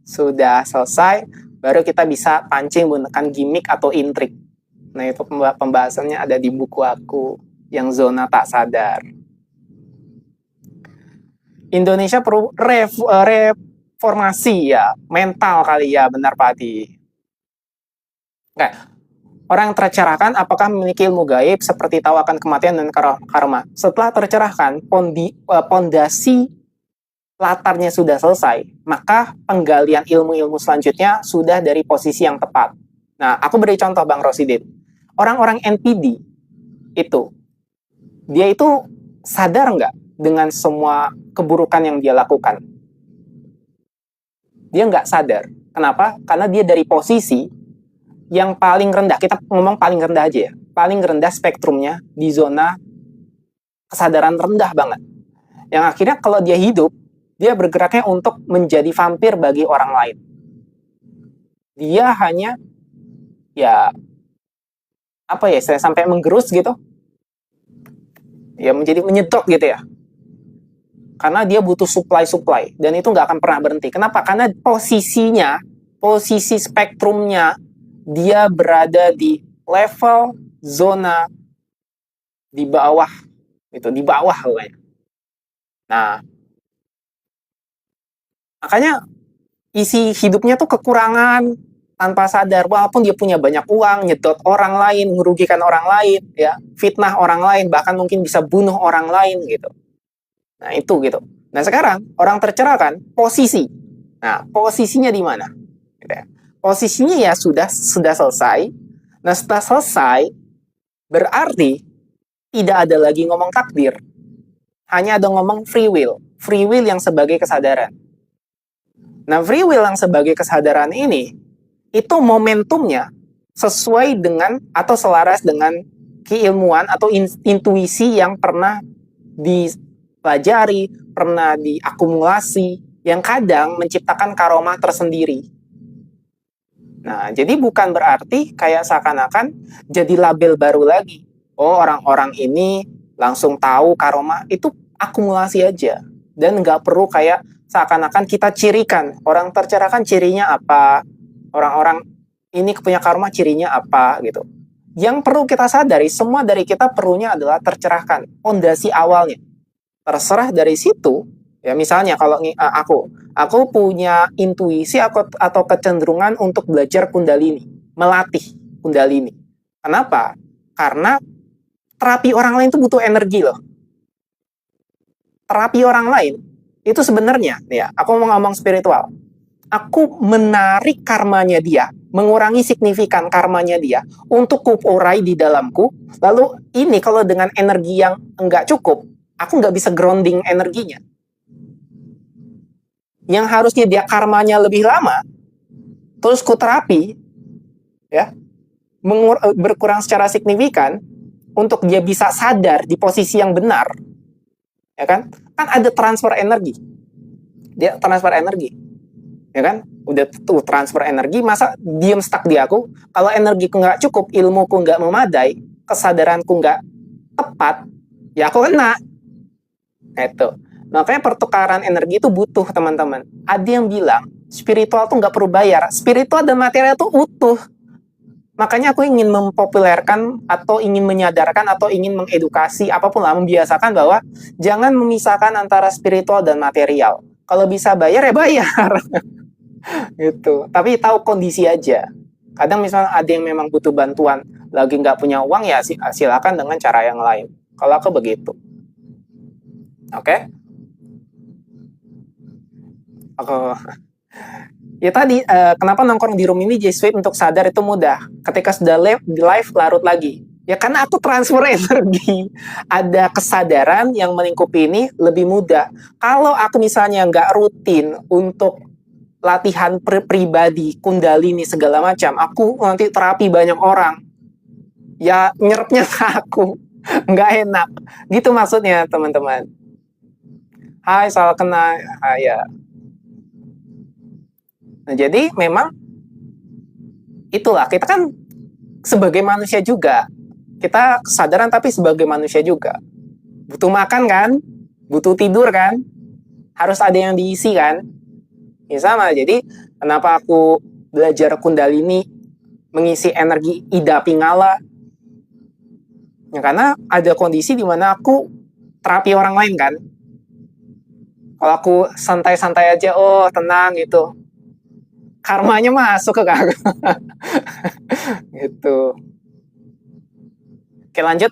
Sudah selesai, baru kita bisa pancing menggunakan gimmick atau intrik. Nah, itu pembahasannya ada di buku aku yang zona tak sadar. Indonesia perlu reformasi ya, mental kali ya, benar Pak Adi. Oke. Orang yang tercerahkan apakah memiliki ilmu gaib seperti tahu akan kematian dan karma. Setelah tercerahkan, pondasi latarnya sudah selesai, maka penggalian ilmu-ilmu selanjutnya sudah dari posisi yang tepat. Nah, aku beri contoh Bang Rosidin. Orang-orang NPD itu, dia itu sadar nggak dengan semua keburukan yang dia lakukan? Dia nggak sadar. Kenapa? Karena dia dari posisi yang paling rendah. Kita ngomong paling rendah aja ya. Paling rendah spektrumnya di zona kesadaran rendah banget. Yang akhirnya kalau dia hidup, dia bergeraknya untuk menjadi vampir bagi orang lain. Dia hanya saya sampai menggerus gitu. Ya menjadi menyedot gitu ya. Karena dia butuh supply dan itu nggak akan pernah berhenti. Kenapa? Karena posisi spektrumnya dia berada di level zona di bawah pokoknya. Nah, makanya isi hidupnya tuh kekurangan tanpa sadar, walaupun dia punya banyak uang, nyedot orang lain, merugikan orang lain, ya, fitnah orang lain, bahkan mungkin bisa bunuh orang lain gitu. Nah, itu gitu. Nah, sekarang orang tercerahkan posisi. Nah, posisinya di mana? Gitu ya. Posisinya ya sudah selesai. Nah, setelah selesai berarti tidak ada lagi ngomong takdir. Hanya ada ngomong free will. Free will yang sebagai kesadaran. Nah, free will yang sebagai kesadaran ini, itu momentumnya sesuai dengan atau selaras dengan keilmuan atau intuisi yang pernah dipelajari, pernah diakumulasi, yang kadang menciptakan karomah tersendiri. Nah, jadi bukan berarti kayak seakan-akan jadi label baru lagi. Oh, orang-orang ini langsung tahu karomah, itu akumulasi aja. Dan nggak perlu kayak seakan-akan kita cirikan. Orang tercerahkan cirinya apa? Orang-orang ini punya karma cirinya apa gitu. Yang perlu kita sadari, semua dari kita perlunya adalah tercerahkan. Fondasi awalnya. Terserah dari situ, ya misalnya kalau aku punya intuisi atau kecenderungan untuk belajar kundalini, melatih kundalini. Kenapa? Karena terapi orang lain itu butuh energi loh. Terapi orang lain itu sebenarnya, ya, aku mau ngomong spiritual. aku menarik karmanya dia, mengurangi signifikan karmanya dia untuk kuurai di dalamku. Lalu ini kalau dengan energi yang enggak cukup, aku nggak bisa grounding energinya. Yang harusnya dia karmanya lebih lama, terus ku terapi, ya, berkurang secara signifikan untuk dia bisa sadar di posisi yang benar, ya kan? Kan ada transfer energi, dia transfer energi, ya kan? Udah tuh transfer energi, masa diem stuck di aku? Kalau energiku nggak cukup, ilmuku nggak memadai, kesadaranku nggak tepat, ya aku kena. Itu. Makanya pertukaran energi itu butuh, teman-teman. Ada yang bilang spiritual tuh nggak perlu bayar. Spiritual dan material tuh utuh. Makanya aku ingin mempopulerkan atau ingin menyadarkan atau ingin mengedukasi apapun lah, membiasakan bahwa jangan memisahkan antara spiritual dan material. Kalau bisa bayar ya bayar. Gitu. Tapi tahu kondisi aja. Kadang misalnya ada yang memang butuh bantuan, lagi nggak punya uang, ya silakan dengan cara yang lain. Kalau aku begitu. Oke? Aku ya tadi, kenapa nongkrong di room ini J Suite untuk sadar itu mudah. Ketika sudah live larut lagi. Ya karena aku transfer energi. Ada kesadaran yang melingkupi ini lebih mudah. Kalau aku misalnya nggak rutin untuk latihan pribadi, kundalini segala macam, aku nanti terapi banyak orang. Ya nyerapnya ke aku. Nggak enak. Gitu maksudnya, teman-teman. Hai, salah kena. Ya. Nah, jadi memang itulah, kita kan sebagai manusia juga. Kita kesadaran tapi sebagai manusia juga. Butuh makan kan? Butuh tidur kan? Harus ada yang diisi kan? Ya sama, jadi kenapa aku belajar kundalini, mengisi energi Ida Pingala? Ya karena ada kondisi di mana aku terapi orang lain kan. Kalau aku santai-santai aja, oh tenang gitu, karmanya masuk ke aku. Gitu. Oke, lanjut.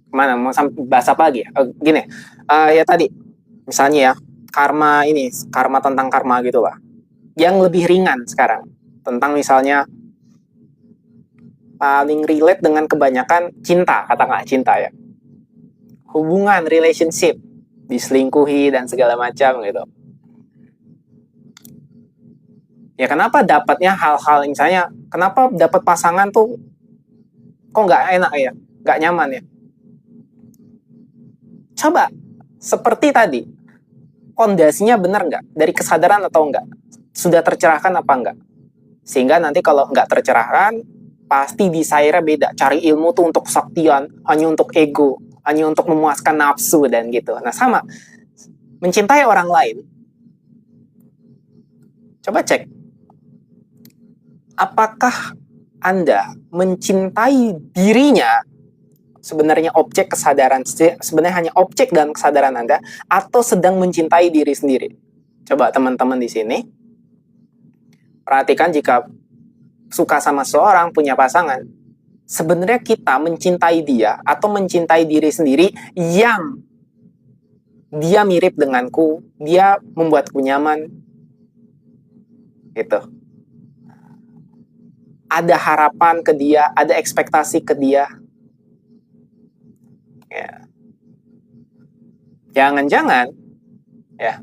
Kemana? Mau bahas apa lagi? Gini, ya tadi, misalnya ya, karma ini, karma tentang karma gitu lah. Yang lebih ringan sekarang, tentang misalnya paling relate dengan kebanyakan cinta, katakanlah cinta ya. Hubungan, relationship, diselingkuhi dan segala macam gitu. Ya kenapa dapatnya hal-hal misalnya, kenapa dapat pasangan tuh kok nggak enak ya, nggak nyaman ya. Coba, seperti tadi, fondasinya benar nggak? Dari kesadaran atau enggak? Sudah tercerahkan apa enggak? Sehingga nanti kalau nggak tercerahkan, pasti desire-nya beda. Cari ilmu tuh untuk kesaktian, hanya untuk ego, hanya untuk memuaskan nafsu dan gitu. Nah sama, mencintai orang lain. Coba cek, apakah Anda mencintai dirinya, sebenarnya objek kesadaran, sebenarnya hanya objek dan kesadaran Anda, atau sedang mencintai diri sendiri? Coba teman-teman di sini, perhatikan jika suka sama seorang, punya pasangan, sebenarnya kita mencintai dia atau mencintai diri sendiri yang dia mirip denganku, dia membuatku nyaman, gitu. Ada harapan ke dia, ada ekspektasi ke dia. Ya. Jangan-jangan, ya,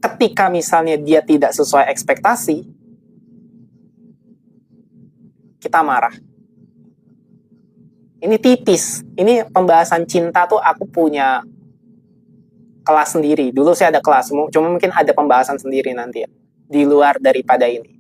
ketika misalnya dia tidak sesuai ekspektasi, kita marah. Ini tipis. Ini pembahasan cinta tuh aku punya kelas sendiri. Dulu saya ada kelas, cuma mungkin ada pembahasan sendiri nanti ya, di luar daripada ini.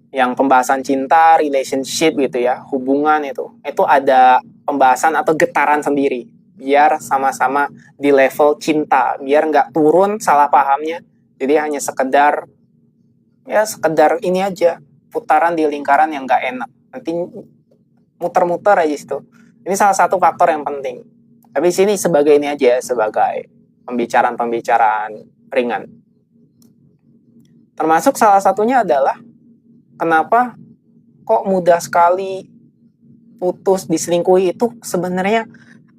Yang pembahasan cinta, relationship gitu ya, hubungan itu ada pembahasan atau getaran sendiri. Biar sama-sama di level cinta, biar nggak turun salah pahamnya. Jadi hanya sekedar ini aja, putaran di lingkaran yang nggak enak. Nanti muter-muter aja situ. Ini salah satu faktor yang penting. Tapi sini sebagai ini aja, sebagai pembicaraan-pembicaraan ringan. Termasuk salah satunya adalah kenapa kok mudah sekali putus, diselingkuhi itu sebenarnya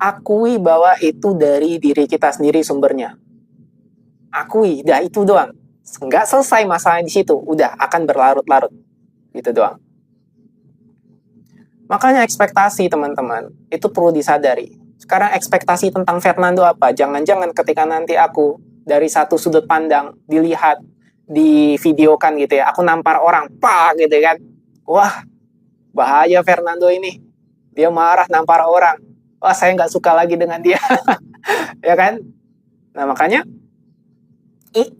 akui bahwa itu dari diri kita sendiri sumbernya. Akui, dah itu doang. Nggak selesai masalah di situ, udah akan berlarut-larut. Gitu doang. Makanya ekspektasi teman-teman, itu perlu disadari. Sekarang ekspektasi tentang Fernando apa? Jangan-jangan ketika nanti aku dari satu sudut pandang dilihat, divideokan gitu ya, aku nampar orang, pak gitu kan. Wah, bahaya Fernando ini. Dia marah nampar orang. Wah, saya nggak suka lagi dengan dia. Ya kan? Nah, makanya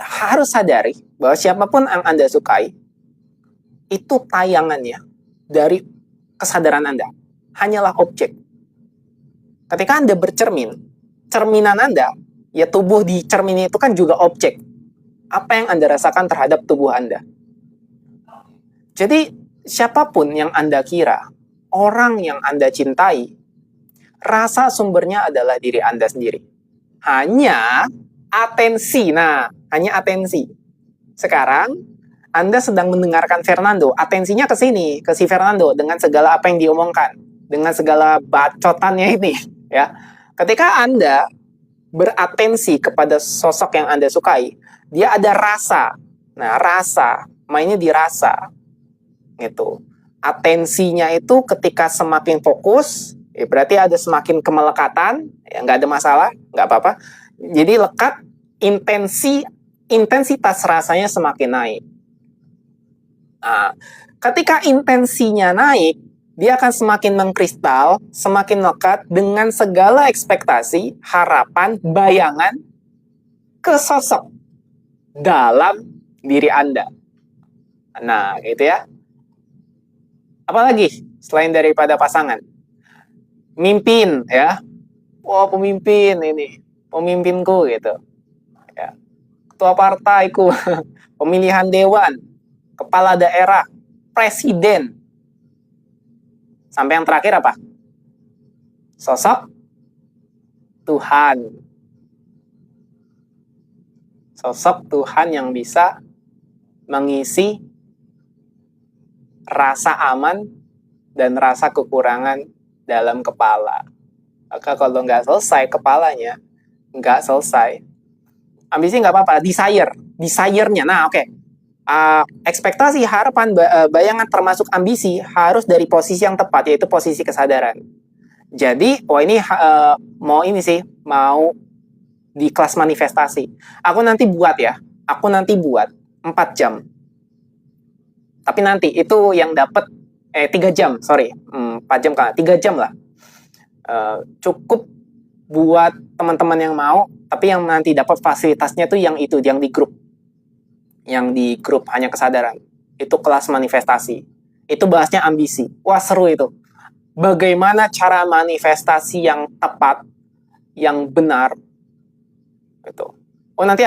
harus sadari bahwa siapapun yang Anda sukai, itu tayangannya dari kesadaran Anda. Hanyalah objek. Ketika Anda bercermin, cerminan Anda, ya tubuh di cermin itu kan juga objek. Apa yang Anda rasakan terhadap tubuh Anda. Jadi, siapapun yang Anda kira, orang yang Anda cintai, rasa sumbernya adalah diri Anda sendiri. Hanya atensi. Nah, hanya atensi. Sekarang, Anda sedang mendengarkan Fernando. Atensinya ke sini, ke si Fernando, dengan segala apa yang diomongkan. Dengan segala bacotannya ini. Ya, ketika Anda beratensi kepada sosok yang Anda sukai, dia ada rasa. Nah, rasa, mainnya di rasa. Gitu. Atensinya itu ketika semakin fokus, ya berarti ada semakin kemelekatan, ya nggak ada masalah, nggak apa-apa. Jadi lekat, intensitas rasanya semakin naik. Nah, ketika intensinya naik, dia akan semakin mengkristal, semakin lekat dengan segala ekspektasi, harapan, bayangan ke sosok dalam diri Anda. Nah, gitu ya. Apalagi selain daripada pasangan? Mimpin, ya. Wah, pemimpin ini. Pemimpinku, gitu. Ya. Ketua partaiku, pemilihan dewan, kepala daerah, presiden. Sampai yang terakhir apa? Sosok Tuhan. Sosok Tuhan yang bisa mengisi rasa aman dan rasa kekurangan dalam kepala. Maka kalau nggak selesai kepalanya, nggak selesai. Ambisi nggak apa-apa, desire-nya. Nah, oke. Ekspektasi, harapan, bayangan termasuk ambisi harus dari posisi yang tepat, yaitu posisi kesadaran. Jadi, ini mau di kelas manifestasi. Aku nanti buat 4 jam. Tapi nanti itu yang dapat 3 jam, 4 jam kan, 3 jam lah. Cukup buat teman-teman yang mau, tapi yang nanti dapat fasilitasnya tuh yang di grup. Yang di grup hanya kesadaran. Itu kelas manifestasi. Itu bahasnya ambisi. Wah, seru itu. Bagaimana cara manifestasi yang tepat, yang benar. Gitu. Oh, nanti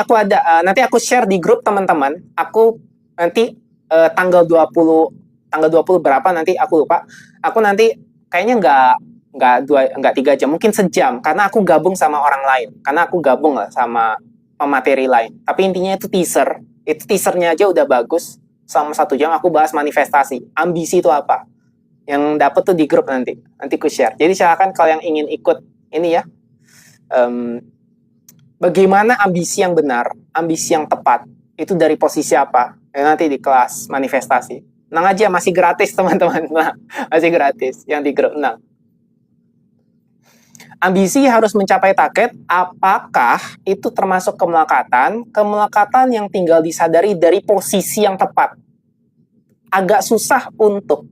aku share di grup teman-teman. Aku nanti tanggal 20 berapa nanti aku lupa. Aku nanti kayaknya nggak 3 jam, mungkin sejam, karena aku gabung sama orang lain, karena aku gabung lah sama pemateri lain. Tapi intinya itu teaser. Itu teasernya aja udah bagus. Selama 1 jam aku bahas manifestasi. Ambisi itu apa? Yang dapet tuh di grup nanti aku share. Jadi silakan kalau yang ingin ikut ini ya, bagaimana ambisi yang benar, ambisi yang tepat, itu dari posisi apa? Nanti di kelas manifestasi. Tenang aja, masih gratis teman-teman. Masih gratis yang di grup. Ambisi harus mencapai target. Apakah itu termasuk kemelekatan? Kemelekatan yang tinggal disadari dari posisi yang tepat. Agak susah untuk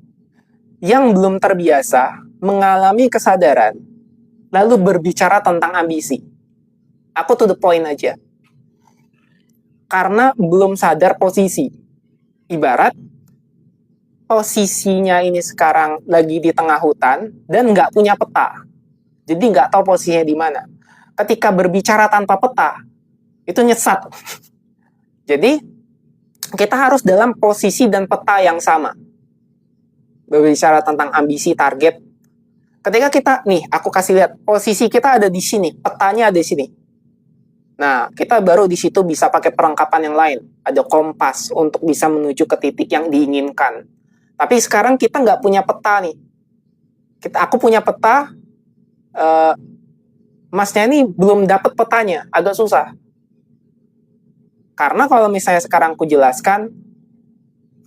yang belum terbiasa mengalami kesadaran lalu berbicara tentang ambisi. Aku to the point aja. Karena belum sadar posisi. Ibarat posisinya ini sekarang lagi di tengah hutan dan nggak punya peta. Jadi nggak tahu posisinya di mana. Ketika berbicara tanpa peta, itu nyesat. Jadi kita harus dalam posisi dan peta yang sama. Berbicara tentang ambisi, target. Ketika kita, aku kasih lihat, posisi kita ada di sini, petanya ada di sini. Nah, kita baru di situ bisa pakai perlengkapan yang lain. Ada kompas untuk bisa menuju ke titik yang diinginkan. Tapi sekarang kita nggak punya peta nih. Aku punya peta, Masnya ini belum dapat petanya, agak susah. Karena kalau misalnya sekarang aku jelaskan,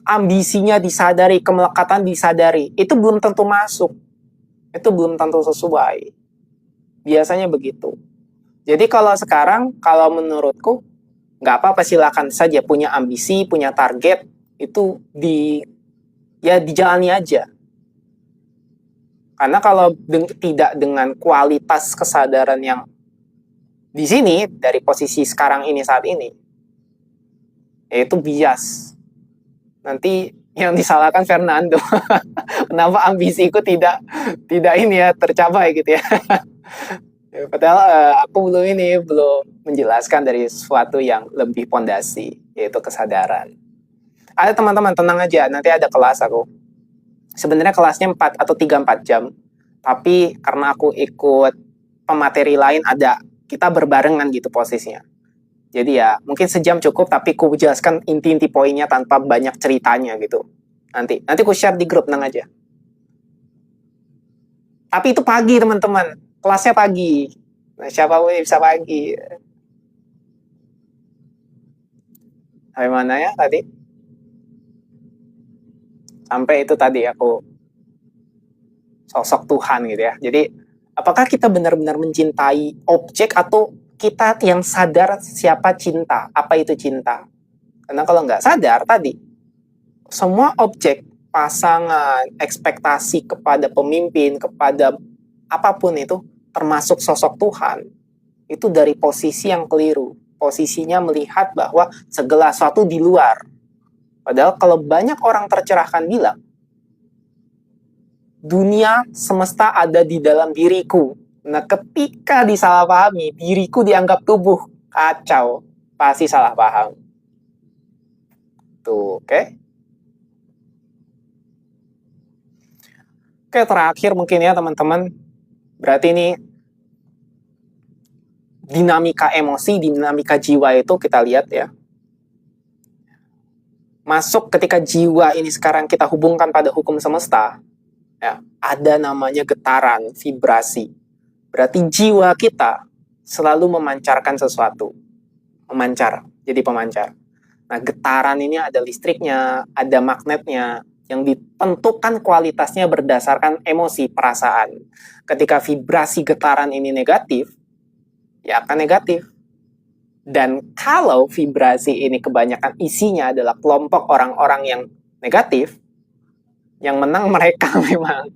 ambisinya disadari, kemelekatan disadari, itu belum tentu masuk. Itu belum tentu sesuai. Biasanya begitu. Jadi kalau sekarang, kalau menurutku, nggak apa-apa, silakan saja punya ambisi, punya target, itu dijalani aja. Karena kalau tidak dengan kualitas kesadaran yang di sini, dari posisi sekarang ini saat ini, yaitu bias. Nanti yang disalahkan Fernando. Kenapa ambisiku tidak ini ya tercapai gitu ya. Padahal aku belum menjelaskan dari sesuatu yang lebih pondasi, yaitu kesadaran. Ada teman-teman, tenang aja, nanti ada kelas aku. Sebenarnya kelasnya 4 atau 3-4 jam. Tapi karena aku ikut pemateri lain, kita berbarengan gitu posisinya. Jadi ya mungkin sejam cukup, tapi aku jelaskan inti-inti poinnya tanpa banyak ceritanya gitu. Nanti aku share di grup, tenang aja. Tapi itu pagi teman-teman, kelasnya pagi. Nah, siapa pun bisa pagi. Sampai mana ya tadi? Sampai itu tadi aku sosok Tuhan gitu ya. Jadi apakah kita benar-benar mencintai objek atau kita yang sadar siapa cinta, apa itu cinta? Karena kalau nggak sadar tadi, semua objek, pasangan, ekspektasi kepada pemimpin, kepada apapun itu, termasuk sosok Tuhan, itu dari posisi yang keliru. Posisinya melihat bahwa segala sesuatu di luar. Padahal kalau banyak orang tercerahkan bilang, dunia semesta ada di dalam diriku. Nah, ketika disalahpahami, diriku dianggap tubuh. Kacau. Pasti salah paham. Tuh, oke? Oke, terakhir mungkin ya teman-teman. Berarti ini dinamika emosi, dinamika jiwa itu kita lihat ya. Masuk ketika jiwa ini sekarang kita hubungkan pada hukum semesta, ya, ada namanya getaran, vibrasi. Berarti jiwa kita selalu memancarkan sesuatu. Memancar, jadi pemancar. Nah, getaran ini ada listriknya, ada magnetnya, yang ditentukan kualitasnya berdasarkan emosi, perasaan. Ketika vibrasi getaran ini negatif, ya akan negatif. Dan kalau vibrasi ini kebanyakan isinya adalah kelompok orang-orang yang negatif, yang menang mereka memang.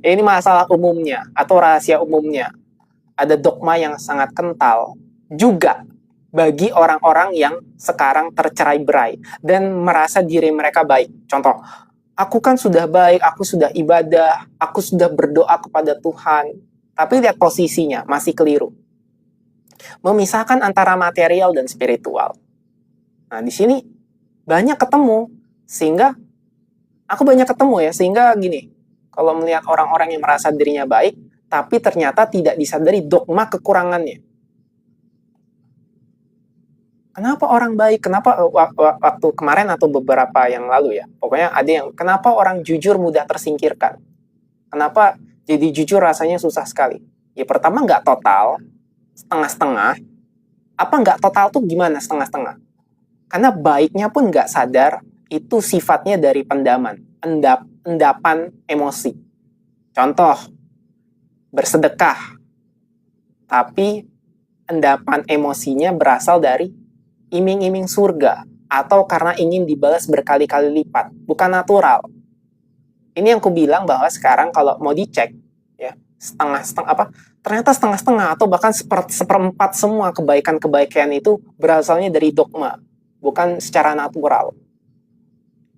Ini masalah umumnya atau rahasia umumnya. Ada dogma yang sangat kental juga bagi orang-orang yang sekarang tercerai-berai dan merasa diri mereka baik. Contoh, aku kan sudah baik, aku sudah ibadah, aku sudah berdoa kepada Tuhan. Tapi lihat posisinya, masih keliru. Memisahkan antara material dan spiritual. Nah, di sini banyak ketemu, sehingga aku banyak ketemu ya, sehingga gini, kalau melihat orang-orang yang merasa dirinya baik, tapi ternyata tidak disadari dogma kekurangannya. Kenapa orang baik? Kenapa waktu kemarin atau beberapa yang lalu ya, pokoknya ada yang, kenapa orang jujur mudah tersingkirkan? Kenapa jadi jujur rasanya susah sekali? Ya pertama nggak total, setengah-setengah. Apa nggak total tuh gimana setengah-setengah? Karena baiknya pun nggak sadar, itu sifatnya dari pendaman, endapan emosi. Contoh, bersedekah, tapi endapan emosinya berasal dari iming-iming surga, atau karena ingin dibalas berkali-kali lipat, bukan natural. Ini yang aku bilang bahwa sekarang kalau mau dicek, ya setengah-setengah ternyata setengah-setengah atau bahkan seperempat semua kebaikan-kebaikan itu berasalnya dari dogma, bukan secara natural.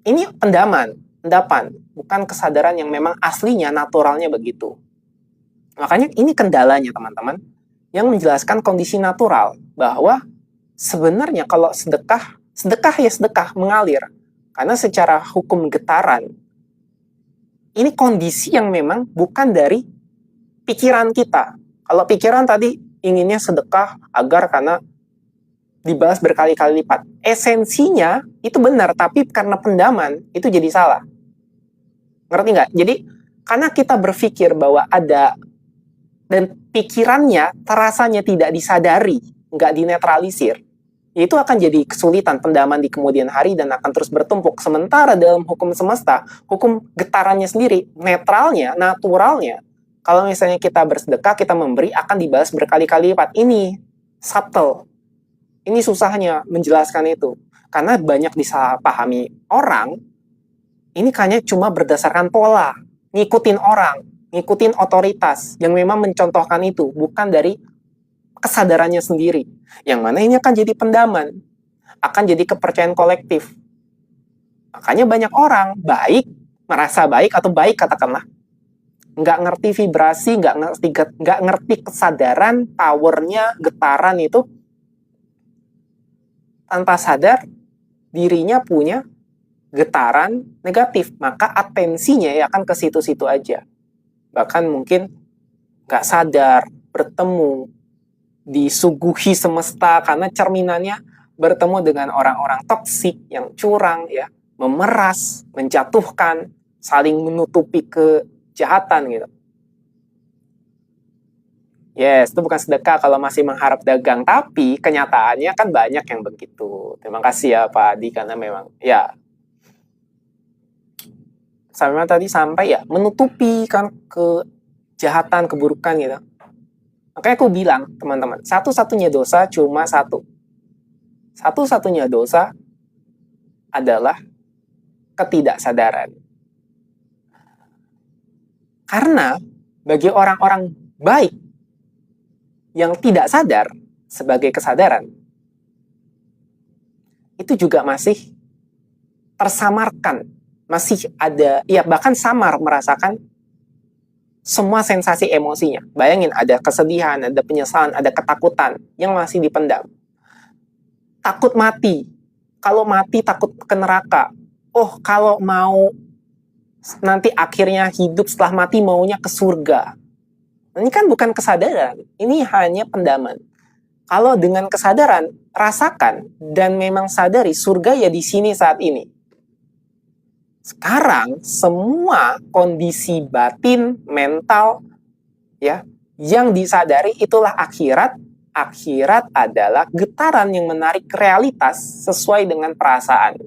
Ini endapan, bukan kesadaran yang memang aslinya naturalnya begitu. Makanya ini kendalanya teman-teman, yang menjelaskan kondisi natural, bahwa sebenarnya kalau sedekah ya sedekah mengalir. Karena secara hukum getaran, ini kondisi yang memang bukan dari pikiran kita. Kalau pikiran tadi inginnya sedekah agar karena dibalas berkali-kali lipat. Esensinya itu benar, tapi karena pendaman itu jadi salah. Ngerti nggak? Jadi karena kita berpikir bahwa ada, dan pikirannya terasanya tidak disadari, nggak dinetralisir, itu akan jadi kesulitan pendaman di kemudian hari dan akan terus bertumpuk. Sementara dalam hukum semesta, hukum getarannya sendiri, netralnya, naturalnya, kalau misalnya kita bersedekah, kita memberi, akan dibalas berkali-kali lipat. Ini subtle. Ini susahnya menjelaskan itu. Karena banyak disalahpahami orang, ini kayaknya cuma berdasarkan pola, ngikutin orang, ngikutin otoritas yang memang mencontohkan itu, bukan dari kesadarannya sendiri. Yang mana ini akan jadi pendaman, akan jadi kepercayaan kolektif. Makanya banyak orang baik, merasa baik atau baik katakanlah, nggak ngerti vibrasi, nggak ngerti kesadaran, powernya, getaran itu, tanpa sadar dirinya punya getaran negatif, maka atensinya ya akan ke situ-situ aja. Bahkan mungkin nggak sadar, bertemu, disuguhi semesta karena cerminannya bertemu dengan orang-orang toksik yang curang, ya, memeras, menjatuhkan, saling menutupi kejahatan gitu. Yes, itu bukan sedekah kalau masih mengharap dagang, tapi kenyataannya kan banyak yang begitu. Terima kasih ya Pak Adi, karena memang ya sampai ya menutupi kan kejahatan, keburukan gitu. Makanya aku bilang, teman-teman, satu-satunya dosa cuma satu. Satu-satunya dosa adalah ketidaksadaran. Karena bagi orang-orang baik yang tidak sadar sebagai kesadaran, itu juga masih tersamarkan, masih ada, ya bahkan samar merasakan semua sensasi emosinya. Bayangin, ada kesedihan, ada penyesalan, ada ketakutan yang masih dipendam. Takut mati. Kalau mati takut ke neraka. Oh, kalau mau nanti akhirnya hidup setelah mati maunya ke surga. Ini kan bukan kesadaran, ini hanya pendaman. Kalau dengan kesadaran, rasakan dan memang sadari surga ya di sini saat ini. Sekarang semua kondisi batin, mental, ya, yang disadari itulah akhirat. Akhirat adalah getaran yang menarik realitas sesuai dengan perasaan.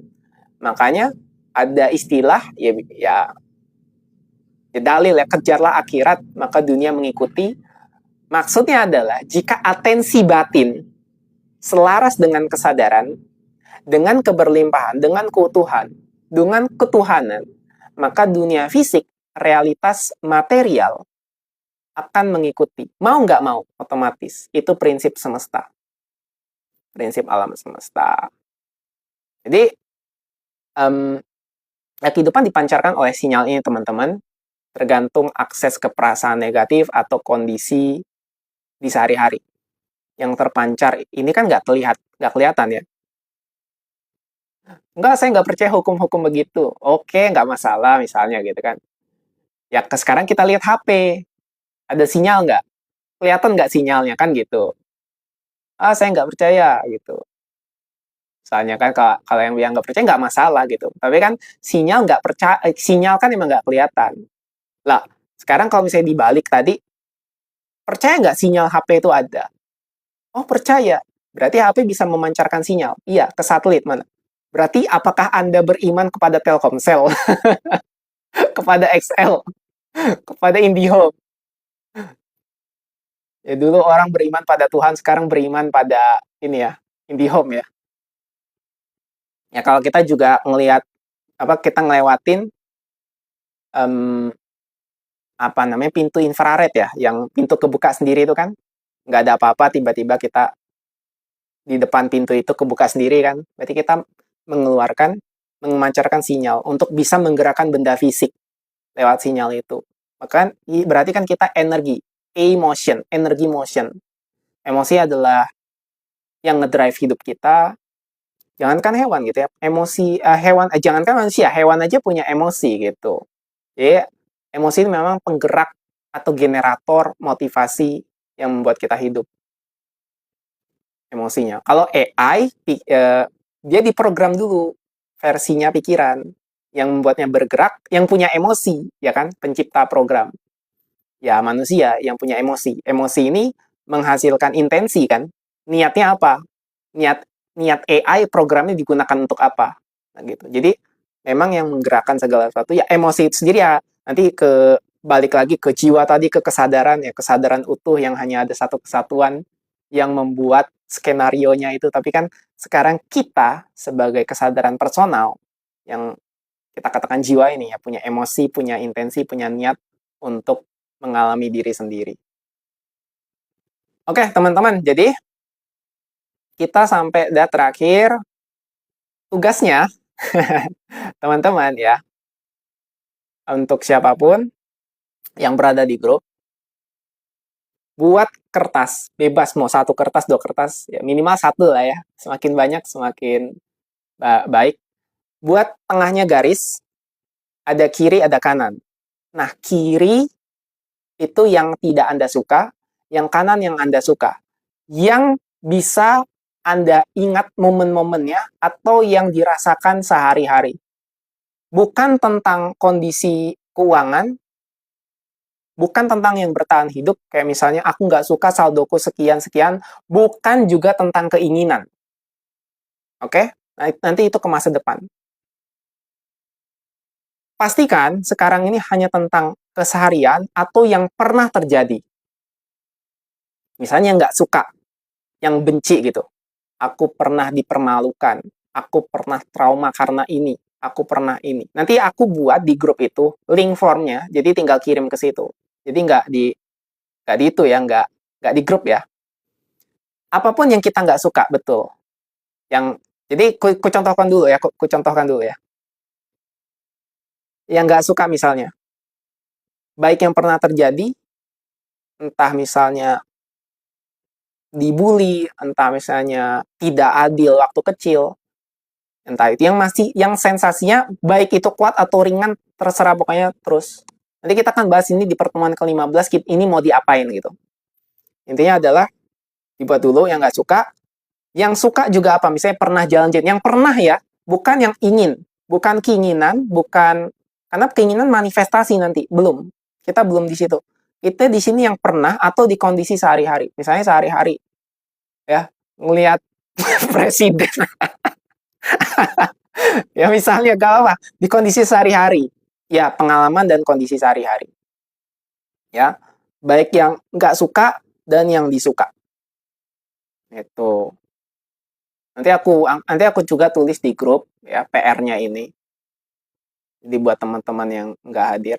Makanya ada istilah ya dalil ya, kejarlah akhirat maka dunia mengikuti. Maksudnya adalah jika atensi batin selaras dengan kesadaran, dengan keberlimpahan, dengan keutuhan, dengan ketuhanan, maka dunia fisik, realitas material akan mengikuti. Mau nggak mau, otomatis. Itu prinsip semesta. Prinsip alam semesta. Jadi, kehidupan dipancarkan oleh sinyal ini, teman-teman. Tergantung akses ke perasaan negatif atau kondisi di sehari-hari. Yang terpancar, ini kan nggak kelihatan ya. Enggak, saya nggak percaya hukum-hukum begitu. Oke, nggak masalah misalnya gitu kan. Ya, sekarang kita lihat HP. Ada sinyal nggak? Kelihatan nggak sinyalnya kan gitu. Ah, saya nggak percaya gitu. Soalnya kan kalau yang bilang nggak percaya nggak masalah gitu. Tapi kan sinyal nggak percaya, sinyal kan emang nggak kelihatan. Lah, sekarang kalau misalnya dibalik tadi, percaya nggak sinyal HP itu ada? Oh, percaya. Berarti HP bisa memancarkan sinyal. Iya, ke satelit mana? Berarti apakah Anda beriman kepada Telkomsel, kepada XL, kepada IndiHome? Ya dulu orang beriman pada Tuhan, sekarang beriman pada ini ya, IndiHome ya. Ya kalau kita juga ngelihat kita ngelewatin pintu infrared ya, yang pintu kebuka sendiri itu kan, nggak ada apa-apa, tiba-tiba kita di depan pintu itu kebuka sendiri kan, berarti kita memancarkan sinyal untuk bisa menggerakkan benda fisik lewat sinyal itu. Maka berarti kan kita energi motion. Emosi adalah yang ngedrive hidup kita. Jangankan hewan gitu ya, jangankan manusia, hewan aja punya emosi gitu. Jadi emosi itu memang penggerak atau generator motivasi yang membuat kita hidup. Emosinya. Kalau AI, dia diprogram dulu versinya pikiran yang membuatnya bergerak, yang punya emosi, ya kan, pencipta program. Ya manusia yang punya emosi. Emosi ini menghasilkan intensi kan. Niatnya apa? Niat niat AI programnya digunakan untuk apa? Nah, gitu. Jadi memang yang menggerakkan segala sesuatu ya emosi itu sendiri ya. Nanti balik lagi ke jiwa tadi, ke kesadaran ya, kesadaran utuh yang hanya ada satu kesatuan yang membuat skenario-nya itu. Tapi kan sekarang kita sebagai kesadaran personal yang kita katakan jiwa ini ya, punya emosi, punya intensi, punya niat untuk mengalami diri sendiri. Oke, teman-teman, jadi kita sampai terakhir tugasnya teman-teman ya, untuk siapapun yang berada di grup, buat kertas, bebas mau satu kertas, dua kertas, ya minimal satu lah ya. Semakin banyak semakin baik. Buat tengahnya garis, ada kiri, ada kanan. Nah, kiri itu yang tidak Anda suka, yang kanan yang Anda suka. Yang bisa Anda ingat momen-momennya atau yang dirasakan sehari-hari. Bukan tentang kondisi keuangan, bukan tentang yang bertahan hidup, kayak misalnya aku nggak suka saldoku sekian-sekian, bukan juga tentang keinginan. Oke? Nah, nanti itu ke masa depan. Pastikan sekarang ini hanya tentang keseharian atau yang pernah terjadi. Misalnya nggak suka, yang benci gitu. Aku pernah dipermalukan, aku pernah trauma karena ini, aku pernah ini. Nanti aku buat di grup itu link formnya, jadi tinggal kirim ke situ. Jadi nggak di itu ya, nggak di grup ya. Apapun yang kita nggak suka, betul. Jadi ku contohkan dulu ya, ku contohkan dulu ya. Yang nggak suka misalnya, baik yang pernah terjadi, entah misalnya dibully, entah misalnya tidak adil waktu kecil, entah itu yang sensasinya baik itu kuat atau ringan, terserah pokoknya terus. Nanti kita akan bahas ini di pertemuan ke-15, ini mau diapain gitu. Intinya adalah dibuat dulu yang nggak suka. Yang suka juga apa? Misalnya pernah jalan-jalan. Yang pernah ya, bukan yang ingin. Bukan keinginan, bukan... Karena keinginan manifestasi nanti. Belum. Kita belum di situ. Kita di sini yang pernah atau di kondisi sehari-hari. Misalnya sehari-hari. Ya, ngelihat presiden. Ya misalnya gak apa, di kondisi sehari-hari. Ya, pengalaman dan kondisi sehari-hari. Ya, baik yang nggak suka dan yang disuka. Itu. Nanti aku juga tulis di grup ya PR-nya ini. Jadi buat teman-teman yang nggak hadir.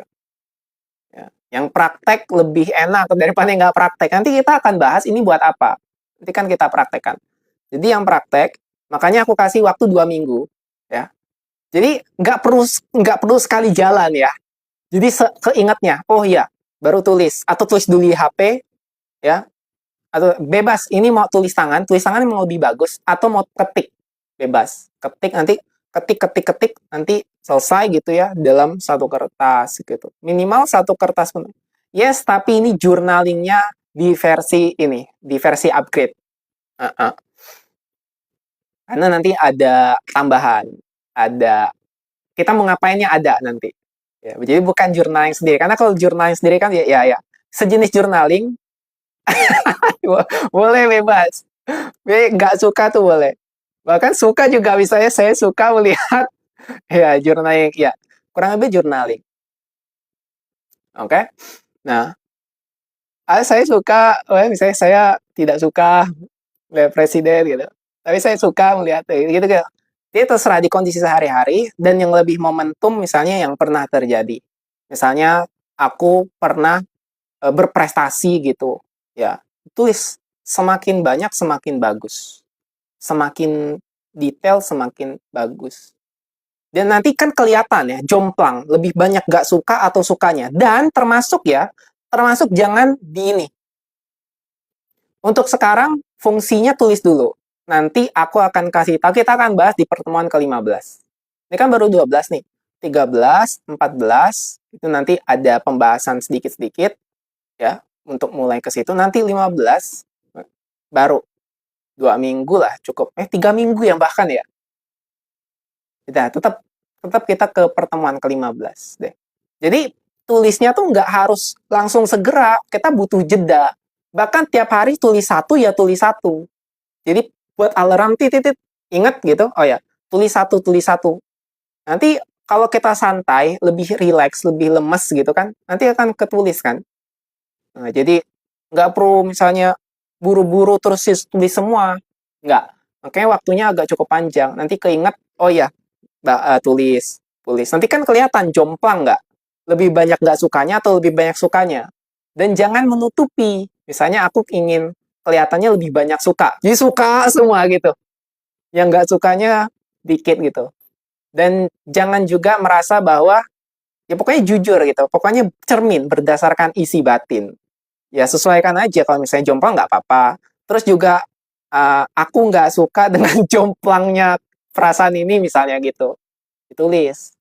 Ya. Yang praktek lebih enak daripada yang nggak praktek. Nanti kita akan bahas ini buat apa. Nanti kan kita praktekkan. Jadi yang praktek, makanya aku kasih waktu 2 minggu. Ya. Jadi nggak perlu sekali jalan ya. Jadi keingetnya, oh iya, baru tulis. Atau tulis dulu di HP, ya. Atau bebas, ini mau tulis tangan mau lebih bagus. Atau mau ketik, bebas. Ketik, nanti selesai gitu ya, dalam satu kertas gitu. Minimal satu kertas pun. Yes, tapi ini journalingnya di versi upgrade. Karena nanti ada tambahan, ada kita mau ngapainnya ada nanti. Ya, jadi bukan journaling sendiri. Karena kalau journaling sendiri kan ya sejenis journaling boleh bebas. Nggak suka tuh boleh. Bahkan suka juga misalnya saya suka melihat ya journaling ya kurang lebih journaling. Oke. Nah, saya suka misalnya saya tidak suka melihat presiden gitu. Tapi saya suka melihat gitu. Jadi terserah di kondisi sehari-hari dan yang lebih momentum misalnya yang pernah terjadi. Misalnya aku pernah berprestasi gitu. Ya, tulis semakin banyak semakin bagus. Semakin detail semakin bagus. Dan nanti kan kelihatan ya, jomplang, lebih banyak gak suka atau sukanya. Dan termasuk jangan di ini. Untuk sekarang, fungsinya tulis dulu. Nanti aku akan kasih tahu, kita akan bahas di pertemuan ke-15. Ini kan baru 12 nih. 13, 14, itu nanti ada pembahasan sedikit-sedikit, ya, untuk mulai ke situ. Nanti 15, baru 2 minggu lah cukup. 3 minggu yang bahkan ya. Kita tetap kita ke pertemuan ke-15 deh. Jadi tulisnya tuh nggak harus langsung segera, kita butuh jeda. Bahkan tiap hari tulis satu ya tulis satu. Jadi buat alarm titit inget gitu, oh ya tulis satu tulis satu. Nanti kalau kita santai, lebih rileks, lebih lemes gitu kan, nanti akan ketulis kan. Nah, jadi nggak perlu misalnya buru-buru terus tulis semua, nggak. Makanya waktunya agak cukup panjang. Nanti keinget, oh ya, tulis, tulis. Nanti kan kelihatan jomplang nggak? Lebih banyak nggak sukanya atau lebih banyak sukanya. Dan jangan menutupi. Misalnya aku ingin kelihatannya lebih banyak suka. Jadi suka semua gitu. Yang nggak sukanya dikit gitu. Dan jangan juga merasa bahwa ya pokoknya jujur gitu. Pokoknya cermin berdasarkan isi batin. Ya sesuaikan aja kalau misalnya jomplang nggak apa-apa. Terus juga aku nggak suka dengan jomplangnya perasaan ini misalnya gitu. Ditulis.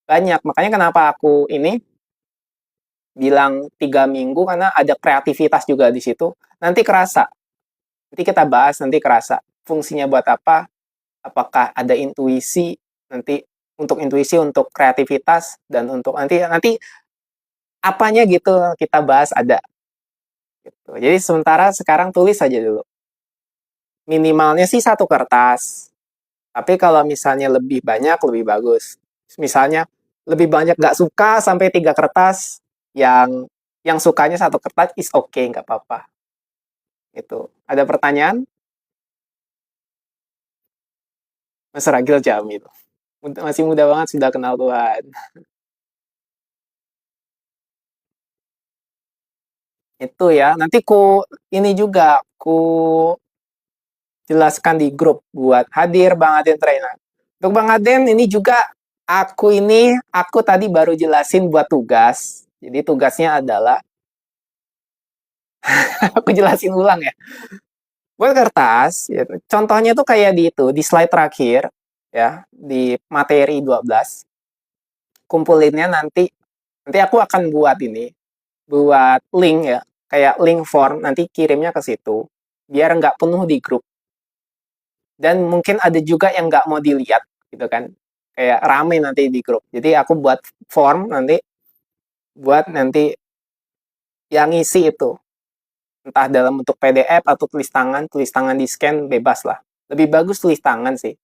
Banyak. Makanya kenapa aku ini bilang 3 minggu karena ada kreativitas juga di situ. Nanti kerasa. Nanti kita bahas, nanti kerasa. Fungsinya buat apa? Apakah ada intuisi? Nanti untuk intuisi, untuk kreativitas, dan untuk nanti apanya gitu kita bahas ada. Gitu. Jadi sementara sekarang tulis saja dulu. Minimalnya sih satu kertas. Tapi kalau misalnya lebih banyak, lebih bagus. Misalnya lebih banyak nggak suka sampai 3 kertas, yang sukanya satu kertas is okay, nggak apa-apa. Itu. Ada pertanyaan? Mas Ragil Jamil. Masih muda banget sudah kenal Tuhan. Itu ya. Nanti ini juga jelaskan di grup buat hadir Bang Aden Trainer. Untuk Bang Aden ini juga aku tadi baru jelasin buat tugas. Jadi tugasnya adalah aku jelasin ulang ya. Buat kertas, ya, contohnya tuh kayak di slide terakhir ya, di materi 12. Kumpulinnya nanti aku akan buat link ya, kayak link form, nanti kirimnya ke situ biar nggak penuh di grup. Dan mungkin ada juga yang nggak mau dilihat gitu kan, kayak rame nanti di grup. Jadi aku buat form nanti yang ngisi itu, entah dalam bentuk PDF atau tulis tangan di scan bebas lah. Lebih bagus tulis tangan sih,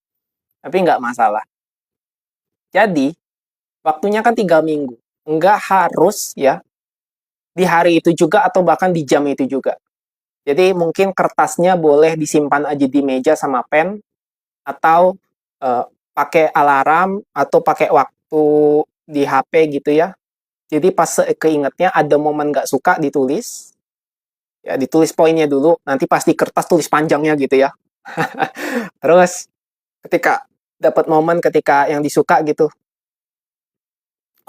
tapi nggak masalah. Jadi waktunya kan 3 minggu, nggak harus ya di hari itu juga atau bahkan di jam itu juga. Jadi mungkin kertasnya boleh disimpan aja di meja sama pen, atau pakai alarm atau pakai waktu di HP gitu ya. Jadi pas keingetnya ada momen nggak suka ditulis, ya ditulis poinnya dulu, nanti pas di kertas tulis panjangnya gitu ya. Terus ketika dapat momen ketika yang disuka gitu,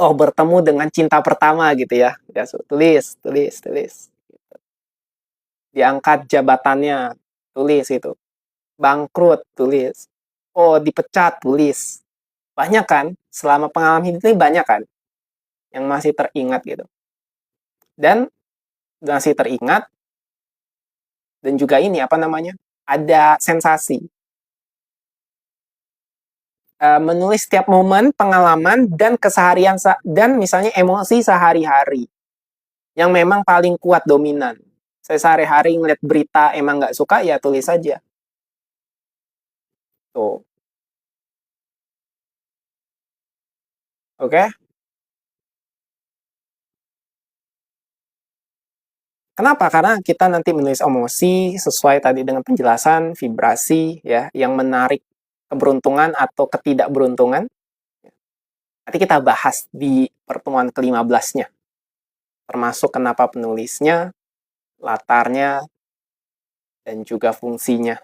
oh bertemu dengan cinta pertama gitu ya, ya tulis, tulis, tulis. Diangkat jabatannya, tulis itu. Bangkrut, tulis. Oh dipecat, tulis. Banyak kan, selama pengalaman hidup ini banyak kan yang masih teringat gitu. Dan masih teringat, dan juga ini apa namanya, ada sensasi. Menulis setiap momen, pengalaman, dan keseharian, dan misalnya emosi sehari-hari yang memang paling kuat dominan. Saya sehari-hari ngeliat berita emang nggak suka, ya tulis aja. Tuh, oke? Okay? Kenapa? Karena kita nanti menulis emosi sesuai tadi dengan penjelasan vibrasi ya, yang menarik keberuntungan atau ketidakberuntungan. Nanti kita bahas di pertemuan ke-15-nya. Termasuk kenapa penulisnya, latarnya, dan juga fungsinya.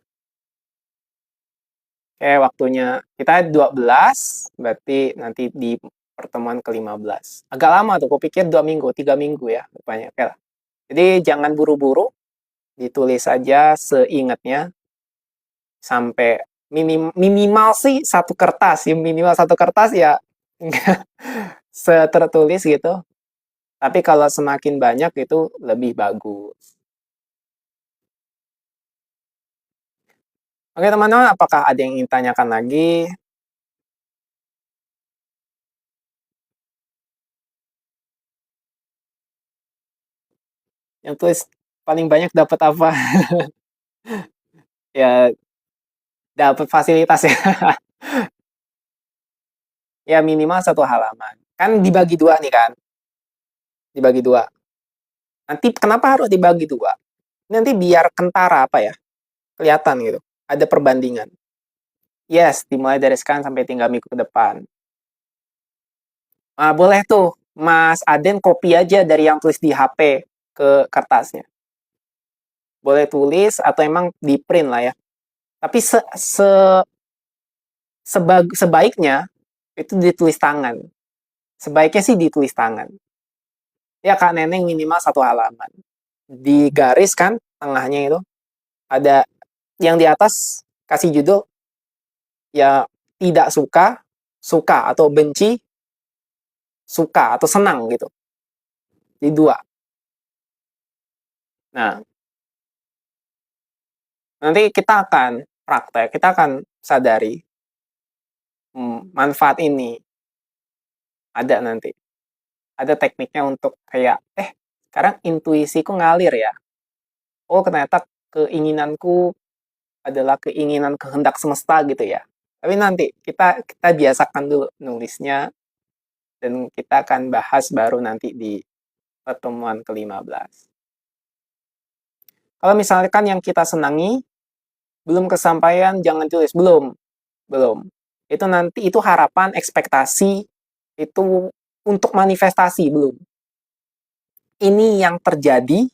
Oke, waktunya kita 12, berarti nanti di pertemuan ke-15. Agak lama tuh, aku pikir 2 minggu, 3 minggu ya. Rupanya. Oke lah. Jadi jangan buru-buru, ditulis saja seingatnya, sampai minimal sih satu kertas. Ya, minimal satu kertas ya setertulis gitu. Tapi kalau semakin banyak itu lebih bagus. Oke teman-teman, apakah ada yang ingin tanyakan lagi? Yang tulis paling banyak dapat apa? Ya dapat fasilitas ya. Ya minimal satu halaman. Kan dibagi dua nih kan, dibagi dua. Nanti kenapa harus dibagi dua? Nanti biar kentara apa ya, kelihatan gitu. Ada perbandingan. Yes, dimulai dari sekarang sampai 3 minggu ke depan. Ah, boleh tuh, Mas Aden copy aja dari yang tulis di HP ke kertasnya. Boleh tulis atau emang di print lah ya. Tapi sebaiknya itu ditulis tangan. Sebaiknya sih ditulis tangan. Ya Kak Neneng minimal satu halaman. Di garis kan tengahnya itu ada yang di atas kasih judul ya tidak suka, suka atau benci, suka atau senang gitu. Di dua. Nah, nanti kita akan praktek, kita akan sadari manfaat ini ada nanti. Ada tekniknya untuk kayak, sekarang intuisiku ngalir ya. Oh, ternyata keinginanku adalah keinginan kehendak semesta gitu ya. Tapi nanti kita biasakan dulu nulisnya dan kita akan bahas baru nanti di pertemuan ke-15. Kalau misalkan yang kita senangi belum kesampaian jangan tulis belum. Belum. Itu nanti itu harapan, ekspektasi itu untuk manifestasi belum. Ini yang terjadi,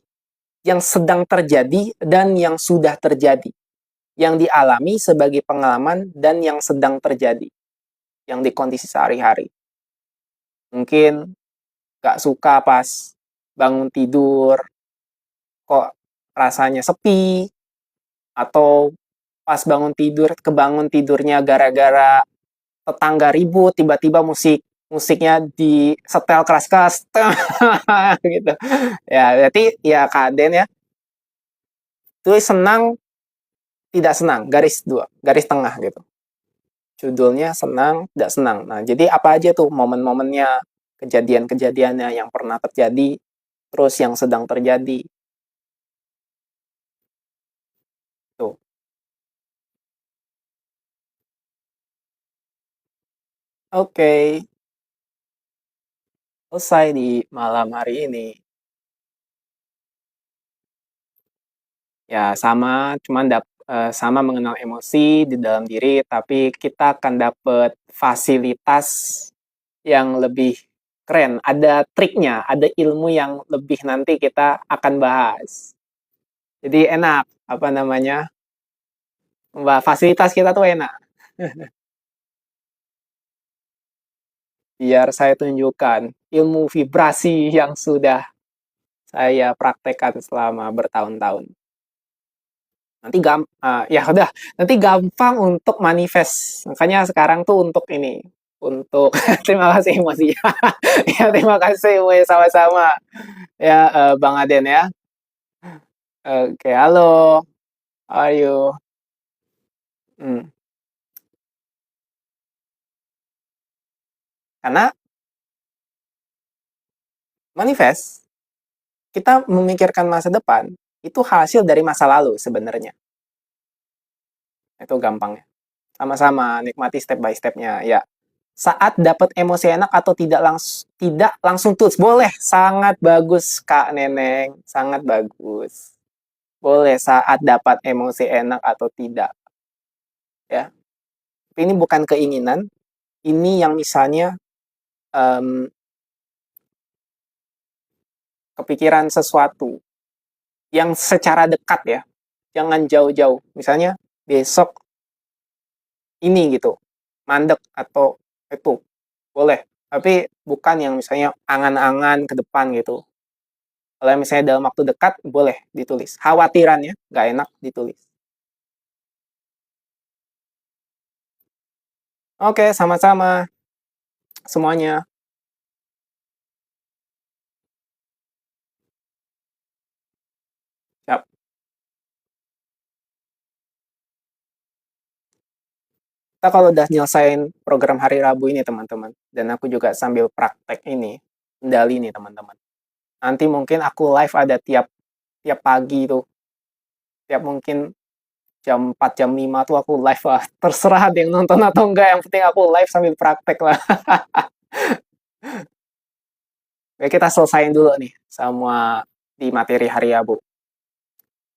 yang sedang terjadi dan yang sudah terjadi. Yang dialami sebagai pengalaman dan yang sedang terjadi. Yang di kondisi sehari-hari. Mungkin gak suka pas bangun tidur, kok rasanya sepi, atau pas bangun tidur, kebangun tidurnya gara-gara tetangga ribut, tiba-tiba musiknya di setel keras-keras, gitu. Ya, berarti ya Kaden ya, tulis senang, tidak senang, garis dua, garis tengah gitu. Judulnya senang, tidak senang. Nah, jadi apa aja tuh momen-momennya, kejadian-kejadiannya yang pernah terjadi, terus yang sedang terjadi. Tuh. Oke, selesai di malam hari ini. Ya, sama mengenal emosi di dalam diri, tapi kita akan dapat fasilitas yang lebih keren. Ada triknya, ada ilmu yang lebih nanti kita akan bahas. Jadi enak, apa namanya, fasilitas kita tuh enak. Biar saya tunjukkan ilmu vibrasi yang sudah saya praktekkan selama bertahun-tahun. Nanti ya udah, nanti gampang untuk manifest. Makanya sekarang tuh untuk ini, untuk terima kasih emosinya. Ya terima kasih semuanya sama-sama. Ya Bang Aden ya. Oke, halo. How are you? Hmm. Karena manifest, kita memikirkan masa depan, itu hasil dari masa lalu sebenarnya. Itu gampangnya. Sama-sama nikmati step by stepnya ya. Saat dapat emosi enak atau tidak langsung tulis. Boleh, sangat bagus Kak Neneng, sangat bagus. Boleh saat dapat emosi enak atau tidak ya. Tapi ini bukan keinginan, ini yang misalnya kepikiran sesuatu yang secara dekat ya. Jangan jauh-jauh. Misalnya besok ini gitu, mandek atau itu boleh. Tapi bukan yang misalnya angan-angan ke depan gitu. Kalau misalnya dalam waktu dekat, boleh ditulis. Khawatirannya, nggak enak ditulis. Oke, sama-sama semuanya. Siap. Kita kalau udah nyelesain program hari Rabu ini, teman-teman, dan aku juga sambil praktek ini, kendali nih, teman-teman. Nanti mungkin aku live ada tiap tiap pagi tuh, tiap mungkin jam 4, jam 5 tuh aku live lah. Terserah ada yang nonton atau enggak, yang penting aku live sambil praktek lah. Oke, kita selesaiin dulu nih semua di materi hari Rabu.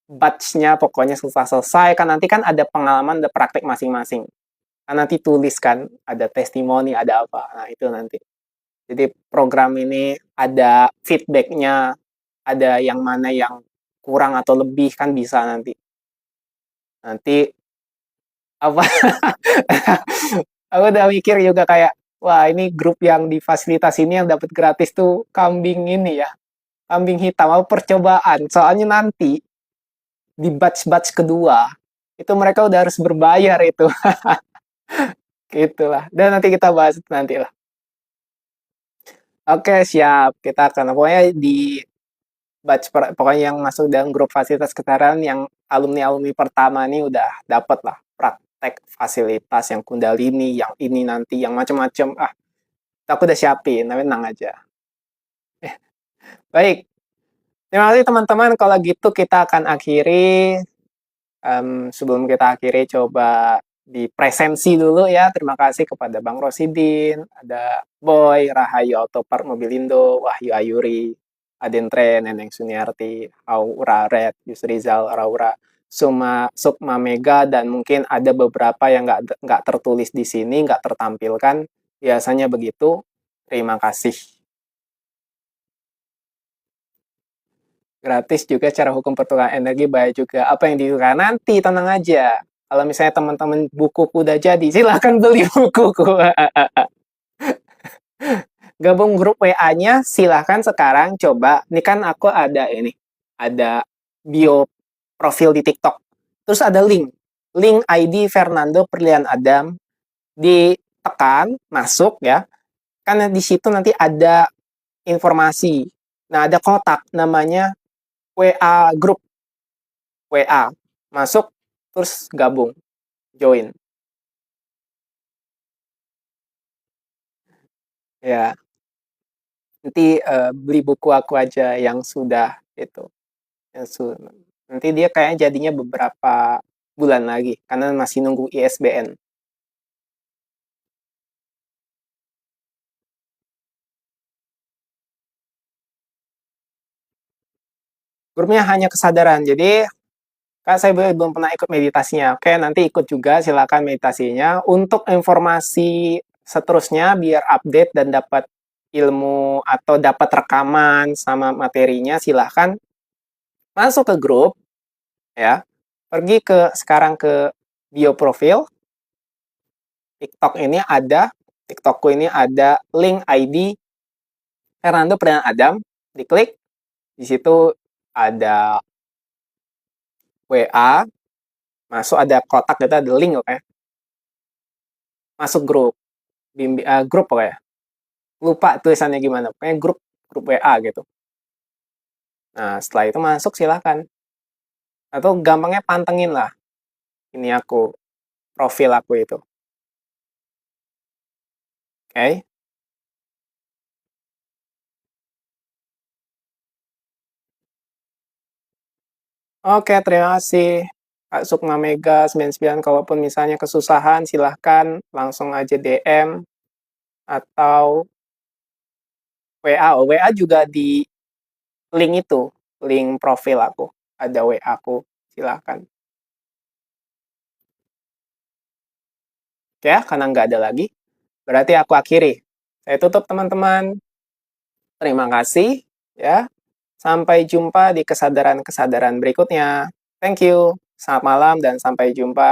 Batch-nya pokoknya selesai kan nanti kan ada pengalaman, ada praktek masing-masing. Kan nanti tulis kan, ada testimoni, ada apa. Nah, itu nanti. Jadi program ini ada feedback-nya, ada yang mana yang kurang atau lebih kan bisa nanti. Nanti apa aku udah mikir juga kayak wah ini grup yang di fasilitas ini yang dapat gratis tuh kambing ini ya, kambing hitam apa percobaan, soalnya nanti di batch-batch kedua itu mereka udah harus berbayar itu. Gitulah, dan nanti kita bahas nanti lah. Oke, siap, kita akan pokoknya di pokoknya yang masuk dalam grup fasilitas kesehatan yang alumni-alumni pertama nih udah dapat lah praktek fasilitas yang Kundalini, yang ini nanti, yang macam-macam. Aku udah siapin, tapi tenang aja. Baik, terima kasih teman-teman. Kalau gitu kita akan akhiri. Sebelum kita akhiri, coba di presensi dulu ya. Terima kasih kepada Bang Rosidin, ada Boy, Rahayu Autopart Mobilindo, Wahyu Ayuri, Adentre, Neneng Suniarti, Aura Red, Yusrizal, Raura, Sukma Mega, dan mungkin ada beberapa yang nggak tertulis di sini, nggak tertampilkan. Biasanya begitu. Terima kasih. Gratis juga cara hukum pertukaran energi, baik juga apa yang ditukar nanti, tenang aja. Kalau misalnya teman-teman bukuku udah jadi, silahkan beli bukuku. Gabung grup WA-nya silahkan sekarang coba. Ini kan aku ada ini, ada bio profil di TikTok. Terus ada link, link ID Fernando Perlian Adam, ditekan masuk ya. Karena di situ nanti ada informasi. Nah, ada kotak namanya WA grup. WA masuk terus gabung join ya. Nanti beli buku aku aja yang sudah itu yang nanti dia kayaknya jadinya beberapa bulan lagi karena masih nunggu ISBN. Grupnya hanya kesadaran, jadi kan saya belum pernah ikut meditasinya. Oke, nanti ikut juga, silakan meditasinya. Untuk informasi seterusnya, biar update dan dapat ilmu atau dapat rekaman sama materinya, silakan masuk ke grup, ya. Pergi sekarang ke bio profil. TikTokku ini ada link ID Fernando Perdana Adam. Diklik, di situ ada WA, masuk ada kotak gitu, ada link, oke. Masuk grup, grup pokoknya. Lupa tulisannya gimana, pokoknya grup WA gitu. Nah, setelah itu masuk silakan. Atau gampangnya pantengin lah. Ini profil aku itu. Oke. Oke, terima kasih. Kak Sukma Mega 99, kalaupun misalnya kesusahan silahkan langsung aja DM atau WA. WA juga di link itu, link profil aku. Ada WA aku, silahkan. Oke, karena nggak ada lagi, berarti aku akhiri. Saya tutup teman-teman. Terima kasih ya. Sampai jumpa di kesadaran-kesadaran berikutnya. Thank you. Selamat malam dan sampai jumpa.